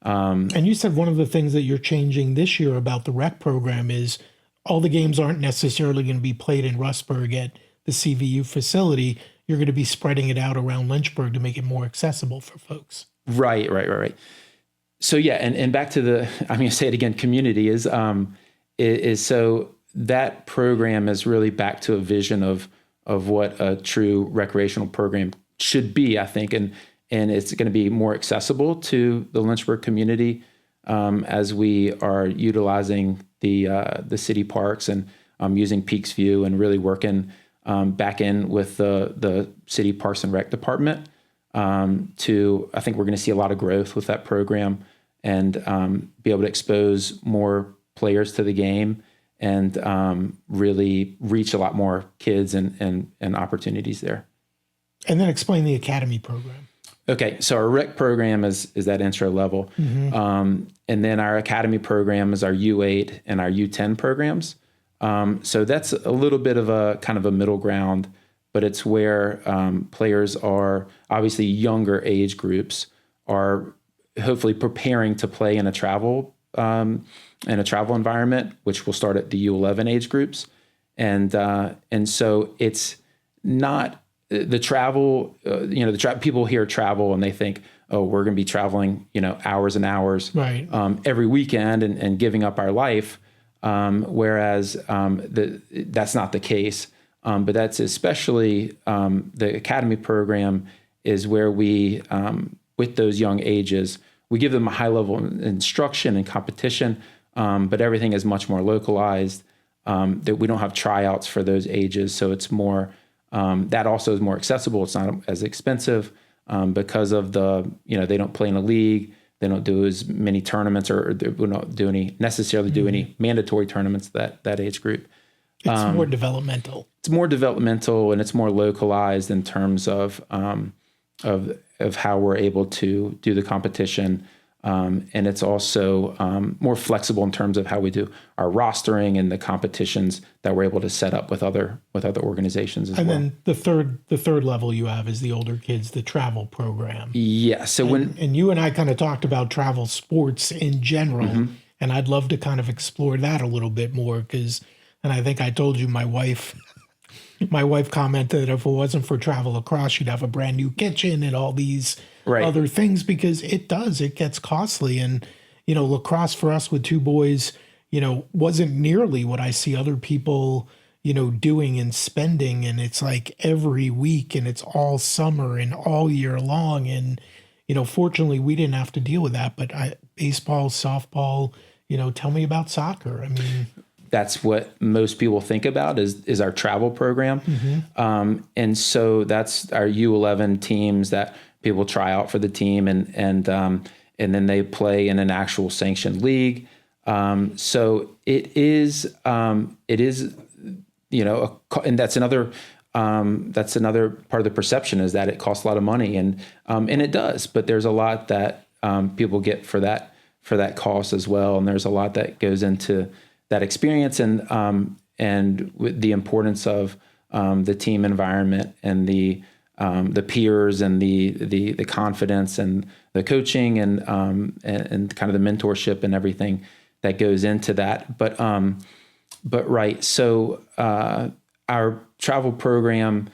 And you said one of the things that you're changing this year about the rec program is all the games aren't necessarily going to be played in Rustburg at the CVU facility. You're going to be spreading it out around Lynchburg to make it more accessible for folks. Right.
So yeah, and back to I'm going to say it again, community is so that program is really back to a vision of what a true recreational program should be, I think, and it's going to be more accessible to the Lynchburg community as we are utilizing the city parks and using Peaks View and really working back in with the city Parks and Rec department. I think we're going to see a lot of growth with that program and be able to expose more players to the game and really reach a lot more kids and opportunities there.
And then explain the academy program.
Okay, so our rec program is that intro level. Mm-hmm. And then our academy program is our U8 and our U10 programs. So that's a little bit of a kind of a middle ground, but it's where players are obviously younger age groups are hopefully preparing to play in a travel environment, which will start at the U11 age groups. And so it's not the travel, people hear travel and they think, oh, we're going to be traveling, hours and hours
right.
Every weekend and giving up our life. Whereas that's not the case. But that's especially the academy program is where we, with those young ages, we give them a high level of instruction and competition, but everything is much more localized. That we don't have tryouts for those ages, so it's more. That also is more accessible. It's not as expensive because of they don't play in a league. They don't do as many tournaments or they don't do any mandatory tournaments that age group.
It's more developmental.
It's more developmental and it's more localized in terms of how we're able to do the competition. And it's also more flexible in terms of how we do our rostering and the competitions that we're able to set up with other organizations as well.
And then the third level you have is the older kids, the travel program.
Yeah. So
and you and I kind of talked about travel sports in general,
mm-hmm.
and I'd love to kind of explore that a little bit more and I think I told you my wife commented if it wasn't for travel lacrosse, she'd have a brand new kitchen and all these
right.
other things because it gets costly. And, lacrosse for us with 2 boys, wasn't nearly what I see other people, doing and spending. And it's like every week and it's all summer and all year long. And, fortunately we didn't have to deal with that, but baseball, softball, tell me about soccer. I mean,
that's what most people think about is our travel program. Mm-hmm. And so that's our U11 teams that people try out for the team and then they play in an actual sanctioned league. So it is, and that's another part of the perception is that it costs a lot of money and it does, but there's a lot that people get for that cost as well. And there's a lot that goes into that experience. And with the importance of the team environment and the peers and the confidence and the coaching and kind of the mentorship and everything that goes into that. But right, so our travel program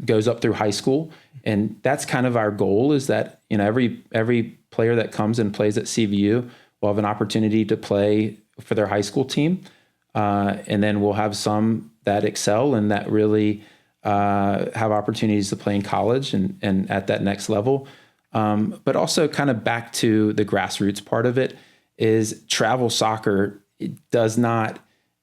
goes up through high school, and that's kind of our goal, is that every player that comes and plays at CVU will have an opportunity to play for their high school team, and then we'll have some that excel and that really have opportunities to play in college and at that next level. But also kind of back to the grassroots part of it is travel soccer. It does not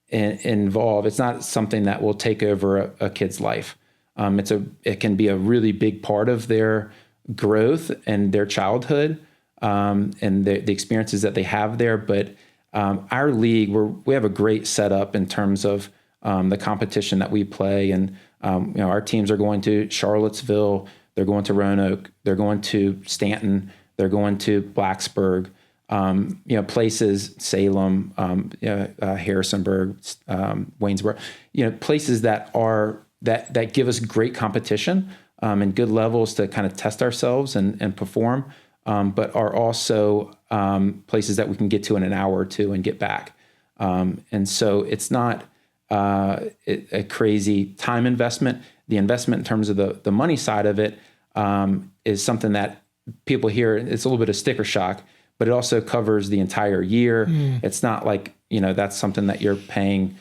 involve, it's not something that will take over a kid's life. It can be a really big part of their growth and their childhood, and the experiences that they have there. But our league, we have a great setup in terms of the competition that we play. And our teams are going to Charlottesville, they're going to Roanoke, they're going to Stanton, they're going to Blacksburg, places, Salem, Harrisonburg, Waynesboro, places that give us great competition and good levels to kind of test ourselves and perform, but are also places that we can get to in an hour or two and get back. And so it's not a crazy time investment. The investment in terms of the money side of it is something that people hear. It's a little bit of sticker shock, but it also covers the entire year. It's not like, that's something that you're paying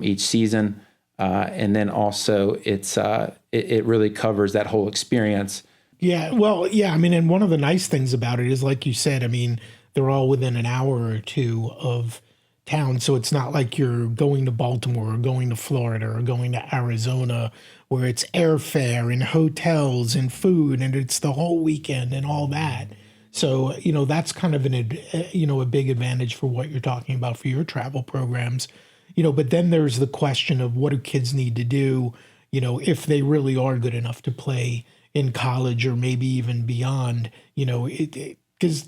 each season. And then also it really covers that whole experience.
Yeah. Well, yeah. I mean, and one of the nice things about it is, like you said, I mean, they're all within an hour or two of town. So it's not like you're going to Baltimore or going to Florida or going to Arizona, where it's airfare and hotels and food and it's the whole weekend and all that. So, that's kind of a big advantage for what you're talking about for your travel programs. But then there's the question of, what do kids need to do, if they really are good enough to play in college or maybe even beyond, because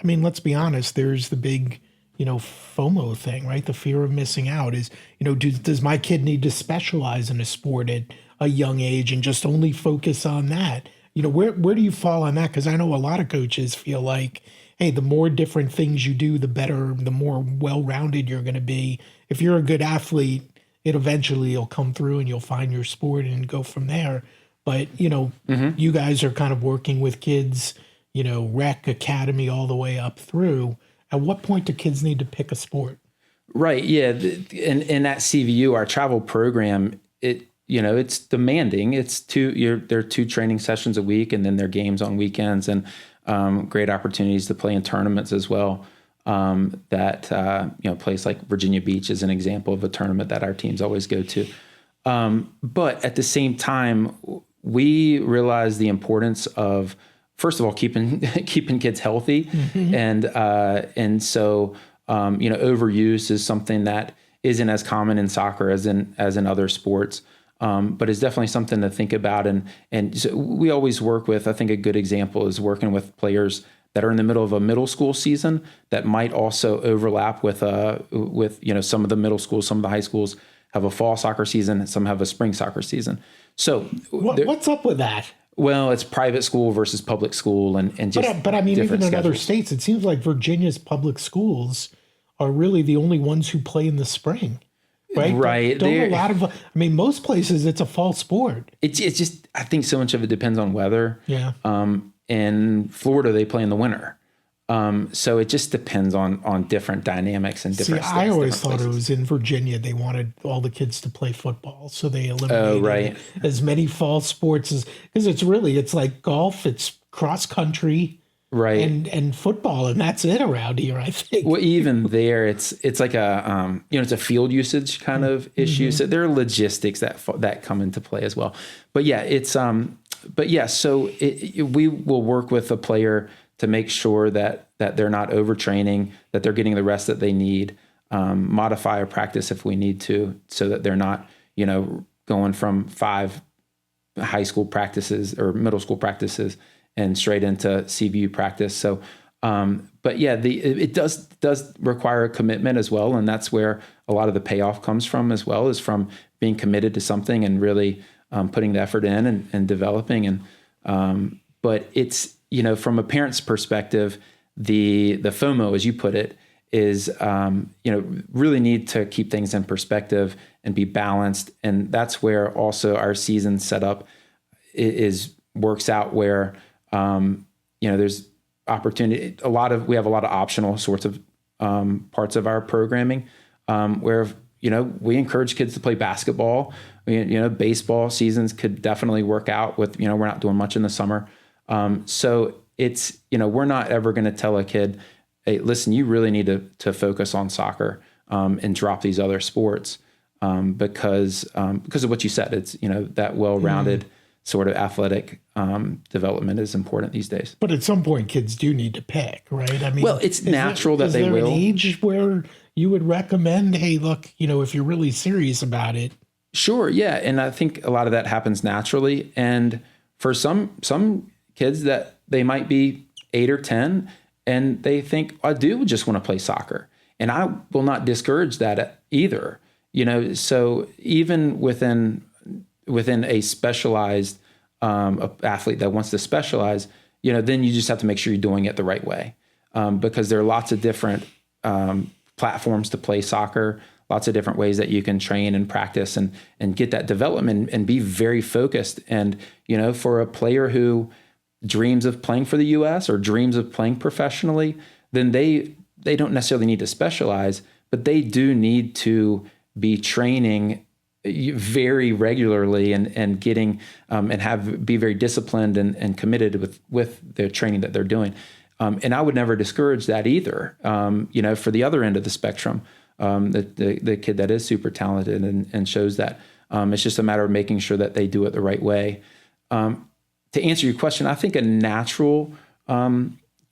let's be honest, there's the big, FOMO thing, right? The fear of missing out is, does my kid need to specialize in a sport at a young age and just only focus on that? Where do you fall on that? Because I know a lot of coaches feel like, hey, the more different things you do, the better, the more well-rounded you're going to be. If you're a good athlete, it'll come through and you'll find your sport and go from there. But, you guys are kind of working with kids, rec, academy, all the way up through. At what point do kids need to pick a sport? Right.
Yeah. In at CVU, our travel program, it's demanding. There are 2 training sessions a week, and then there are games on weekends, and great opportunities to play in tournaments as well. A place like Virginia Beach is an example of a tournament that our teams always go to. But at the same time, we realize the importance of, first of all, keeping kids healthy. And so, overuse is something that isn't as common in soccer as in other sports. But it's definitely something to think about. And so we always work with, I think a good example is working with players that are in the middle of a middle school season that might also overlap with some of the middle schools, some of the high schools have a fall soccer season, and some have a spring soccer season. So
what's up with that?
Well, it's private school versus public school, and just
but I mean, even in
schedules.
Other states, it seems like Virginia's public schools are really the only ones who play in the spring. Right. Don't a lot of, most places it's a fall sport.
It's just, I think so much of it depends on weather.
Yeah.
In Florida, they play in the winter. So it just depends on different dynamics and different states.
I always thought it was in Virginia. They wanted all the kids to play football. So they eliminated as many fall sports because it's like golf, it's cross country.
Right.
And football, and that's it around here, I think.
Well, even there, it's like it's a field usage kind of issue. So there are logistics that come into play as well. But yeah, so we will work with a player to make sure that they're not overtraining, that they're getting the rest that they need, modify a practice if we need to, so that they're not, going from 5 high school practices or middle school practices and straight into CVU practice. So But yeah, it does require a commitment as well, and that's where a lot of the payoff comes from as well, is from being committed to something and really putting the effort in and developing. And but it's, from a parent's perspective, the FOMO, as you put it, is really need to keep things in perspective and be balanced, and that's where also our season setup works out where there's opportunity. We have a lot of optional sorts of parts of our programming where we encourage kids to play basketball. Baseball seasons could definitely work out with, we're not doing much in the summer. So it's, we're not ever going to tell a kid, hey, listen, you really need to focus on soccer and drop these other sports because of what you said. It's, that well-rounded sort of athletic development is important these days.
But at some point, kids do need to pick, right? I mean,
well, it's natural that they will.
Is there an age where you would recommend, hey, look, if you're really serious about it?
Sure, yeah, and I think a lot of that happens naturally. And for some kids, that they might be 8 or 10, and they think, I do just want to play soccer, and I will not discourage that either. So even within a specialized athlete that wants to specialize, then you just have to make sure you're doing it the right way, because there are lots of different platforms to play soccer, lots of different ways that you can train and practice and get that development and be very focused. And, for a player who dreams of playing for the U.S. or dreams of playing professionally, then they don't necessarily need to specialize, but they do need to be training very regularly and getting and be very disciplined and committed with their training that they're doing. And I would never discourage that either. For the other end of the spectrum, the kid that is super talented and shows that, it's just a matter of making sure that they do it the right way. To answer your question, I think a natural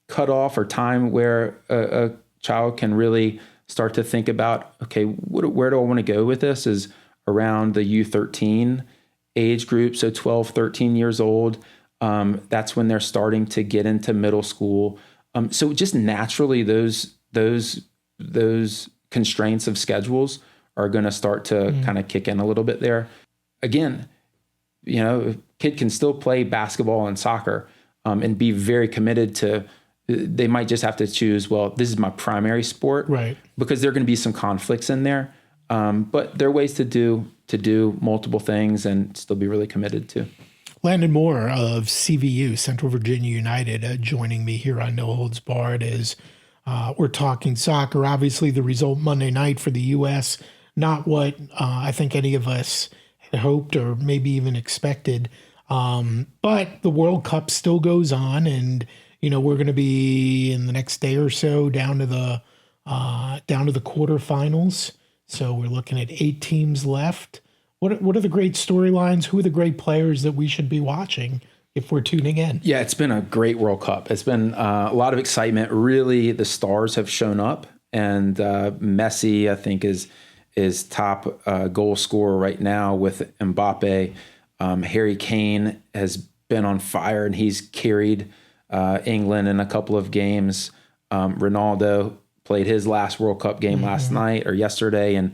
cutoff or time where a child can really start to think about, okay, where do I want to go with this, is around the U13 age group, so 12, 13 years old. That's when they're starting to get into middle school. So just naturally, those constraints of schedules are going to start to kind of kick in a little bit there. Again, a kid can still play basketball and soccer and be very committed to. They might just have to choose, well, this is my primary sport,
right? Because
there are going to be some conflicts in there. But there are ways to do multiple things and still be really committed to.
Landon Moore of CVU, Central Virginia United, joining me here on No Holds Barred as we're talking soccer. Obviously, the result Monday night for the U.S., not what I think any of us had hoped or maybe even expected. But the World Cup still goes on, and we're going to be in the next day or so down to the quarterfinals. So we're looking at 8 teams left. What are the great storylines? Who are the great players that we should be watching if we're tuning in? Yeah,
it's been a great World Cup. It's been a lot of excitement. Really, the stars have shown up, and Messi, I think, is top goal scorer right now with Mbappe. Harry Kane has been on fire, and he's carried England in a couple of games. Ronaldo played his last World Cup game last night or yesterday and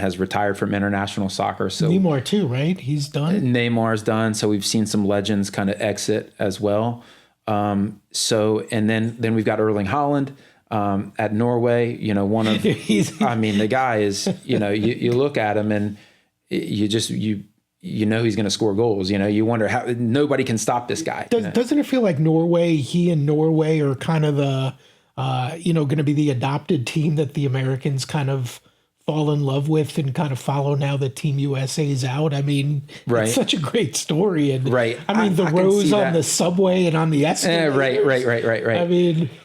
has retired from international soccer. So
Neymar too, right? He's done.
Neymar's done. So we've seen some legends kind of exit as well. And then we've got Erling Haaland at Norway. One of the guy is, you look at him and he's going to score goals. You wonder how nobody can stop this guy.
Doesn't it feel like he and Norway are kind of the going to be the adopted team that the Americans kind of fall in love with and kind of follow now that Team USA is out? I mean, It's such a great story. And
right.
The rows on the subway and on the escalators.
Right.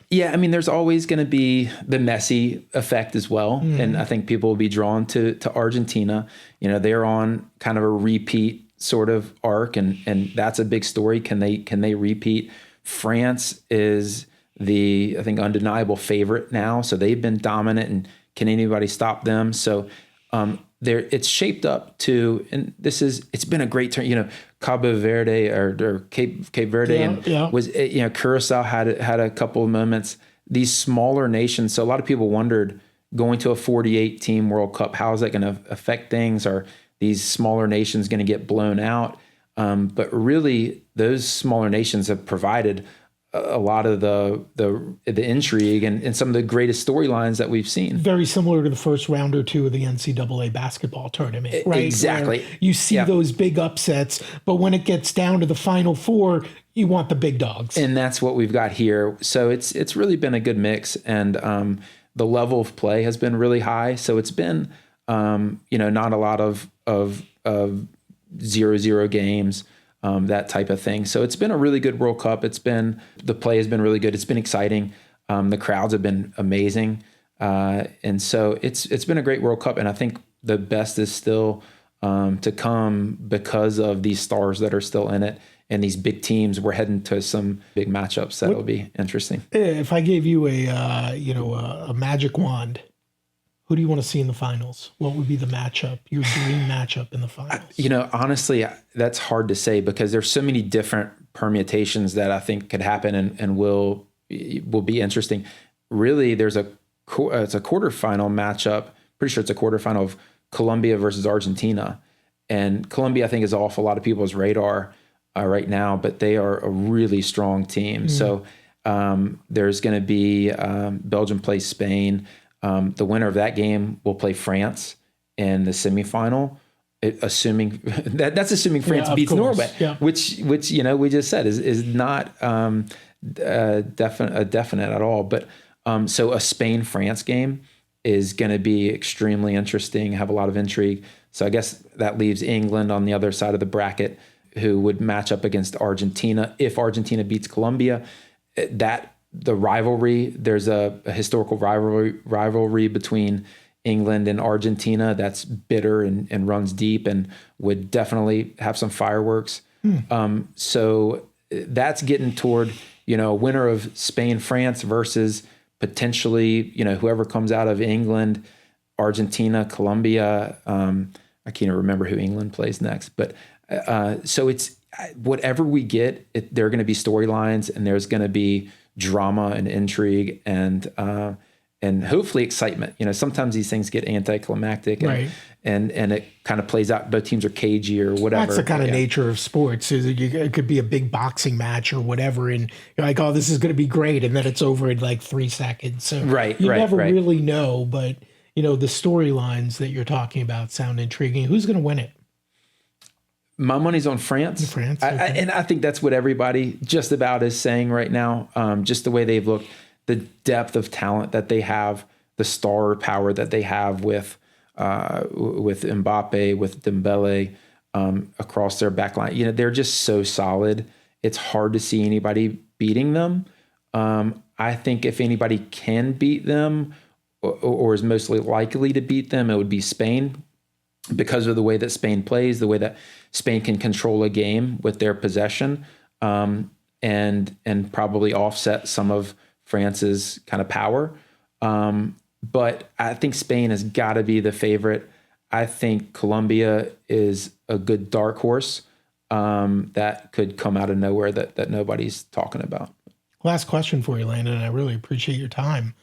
There's always going to be the Messi effect as well. And I think people will be drawn to Argentina. They're on kind of a repeat sort of arc, and that's a big story. Can they repeat? France is the, I think, undeniable favorite now. So they've been dominant, and can anybody stop them? So it's shaped up to, and it's been a great turn. Cabo Verde or Cape Verde, was Curacao had a couple of moments these smaller nations. So a lot of people wondered, going to a 48 team World Cup, how is that going to affect things? Are these smaller nations going to get blown out? But really, those smaller nations have provided a lot of the intrigue and some of the greatest storylines that we've seen.
Very similar to the first round or two of the NCAA basketball tournament, right?
Exactly.
Where you see those big upsets, but when it gets down to the Final Four, you want the big dogs.
And that's what we've got here. So it's really been a good mix, and the level of play has been really high. So it's been not a lot of 0-0 games. That type of thing. So it's been a really good World Cup. The play has been really good. It's been exciting. The crowds have been amazing. And so it's been a great World Cup. And I think the best is still to come because of these stars that are still in it and these big teams. We're heading to some big matchups that will be interesting.
If I gave you a magic wand, who do you want to see in the finals? What would be the matchup, your dream matchup in the finals?
Honestly, that's hard to say because there's so many different permutations that I think could happen and will be interesting. Really, it's a quarterfinal matchup. Pretty sure it's a quarterfinal of Colombia versus Argentina. And Colombia, I think, is off a lot of people's radar right now, but they are a really strong team. So there's going to be Belgium plays Spain. The winner of that game will play France in the semifinal, assuming that's assuming France beats Norway, which we just said is not definite at all. But so a Spain-France game is going to be extremely interesting, have a lot of intrigue. So I guess that leaves England on the other side of the bracket, who would match up against Argentina. If Argentina beats Colombia, the rivalry, there's a historical rivalry between England and Argentina that's bitter and runs deep and would definitely have some fireworks. So that's getting toward, winner of Spain-France versus potentially, whoever comes out of England, Argentina, Colombia. I can't even remember who England plays next, but so it's whatever we get, there are going to be storylines and there's going to be drama and intrigue and hopefully excitement. Sometimes these things get anticlimactic and it kind of plays out. Both teams are cagey or whatever.
That's the kind of nature of sports. It could be a big boxing match or whatever, and you're like, "Oh, this is going to be great," and then it's over in like 3 seconds. So you never really know. But the storylines that you're talking about sound intriguing. Who's going to win it?
My money's on France.
France,
okay. And I think that's what everybody just about is saying right now. Just the way they've looked, the depth of talent that they have, the star power that they have with Mbappe, with Dembele across their back line. They're just so solid. It's hard to see anybody beating them. I think if anybody can beat them or is mostly likely to beat them, it would be Spain, because of the way that Spain plays, the way that Spain can control a game with their possession, and probably offset some of France's kind of power. But I think Spain has got to be the favorite. I think Colombia is a good dark horse that could come out of nowhere that nobody's talking about.
Last question for you, Landon, and I really appreciate your time.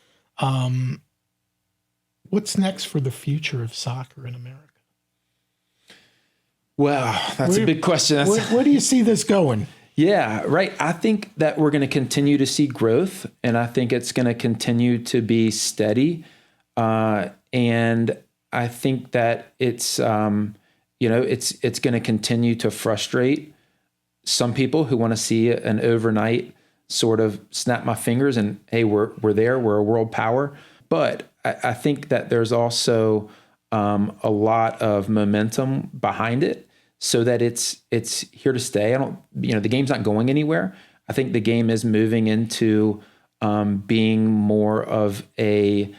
What's next for the future of soccer in America?
Well, that's a big question.
Where do you see this going?
Yeah, right. I think that we're going to continue to see growth, and I think it's going to continue to be steady. And I think that it's going to continue to frustrate some people who want to see an overnight sort of snap my fingers and, hey, we're there, we're a world power. But I think that there's also a lot of momentum behind it, so that it's here to stay. The game's not going anywhere. I think the game is moving into being more of a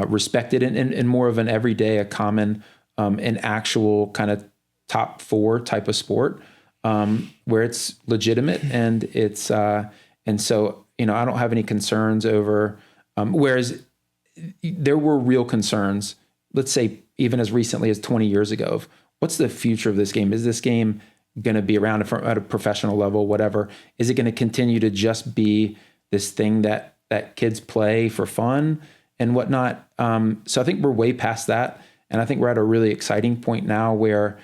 respected and more of an everyday, a common, an actual kind of top 4 type of sport, where it's legitimate and it's and so I don't have any concerns over. Whereas there were real concerns, let's say even as recently as 20 years ago, of what's the future of this game? Is this game going to be around at a professional level, whatever? Is it going to continue to just be this thing that that kids play for fun and whatnot. So I think we're way past that. And I think we're at a really exciting point now where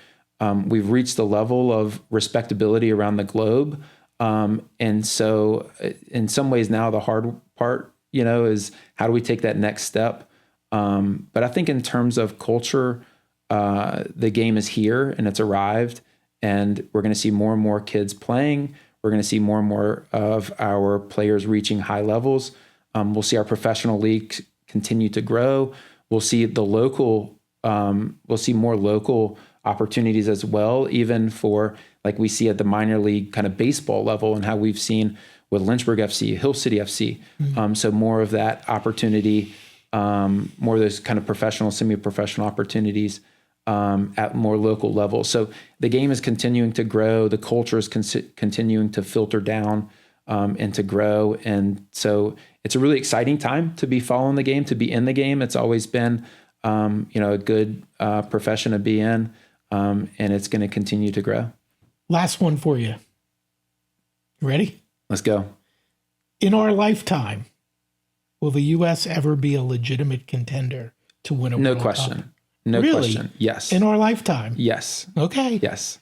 we've reached the level of respectability around the globe. And so in some ways now the hard part, is how do we take that next step? But I think in terms of culture, the game is here and it's arrived, and we're going to see more and more kids playing. We're going to see more and more of our players reaching high levels. We'll see our professional leagues continue to grow. We'll see we'll see more local opportunities as well, even for like we see at the minor league kind of baseball level and how we've seen with Lynchburg FC, Hill City FC. So more of that opportunity, more of those kind of professional, semi-professional opportunities at more local levels. So the game is continuing to grow. The culture is continuing to filter down and to grow. And so it's a really exciting time to be following the game, to be in the game. It's always been, a good profession to be in, and it's going to continue to grow.
Last one for you. You ready?
Let's go.
In our lifetime, will the U.S. ever be a legitimate contender to win a World Cup?
No question. No
Really?
question. Yes.
In our lifetime?
Yes.
Okay.
Yes.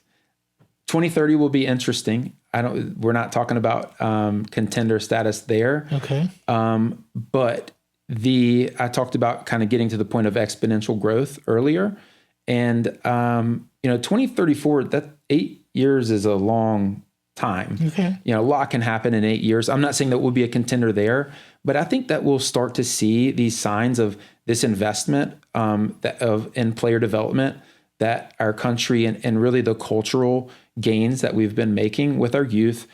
2030 will be interesting. We're not talking about contender status there.
Okay.
But I talked about kind of getting to the point of exponential growth earlier. And, 2034, that 8 years is a long time.
Okay.
A lot can happen in 8 years. I'm not saying that we'll be a contender there, but I think that we'll start to see these signs of this investment in player development that our country and really the cultural gains that we've been making with our youth.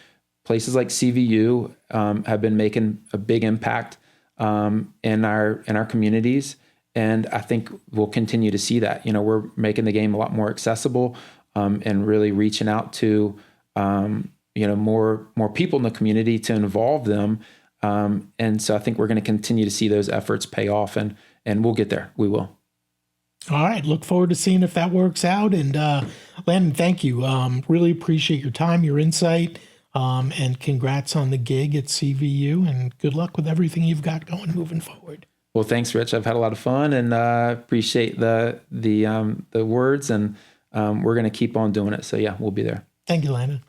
Places like CVU have been making a big impact in our communities. And I think we'll continue to see that. We're making the game a lot more accessible and really reaching out to more people in the community to involve them. And so I think we're going to continue to see those efforts pay off, and we'll get there. We will.
All right. Look forward to seeing if that works out. And Landon, thank you. Really appreciate your time, your insight, and congrats on the gig at CVU, and good luck with everything you've got going moving forward.
Well, thanks, Rich. I've had a lot of fun, and appreciate the words, and we're going to keep on doing it. So yeah, we'll be there.
Thank you, Landon.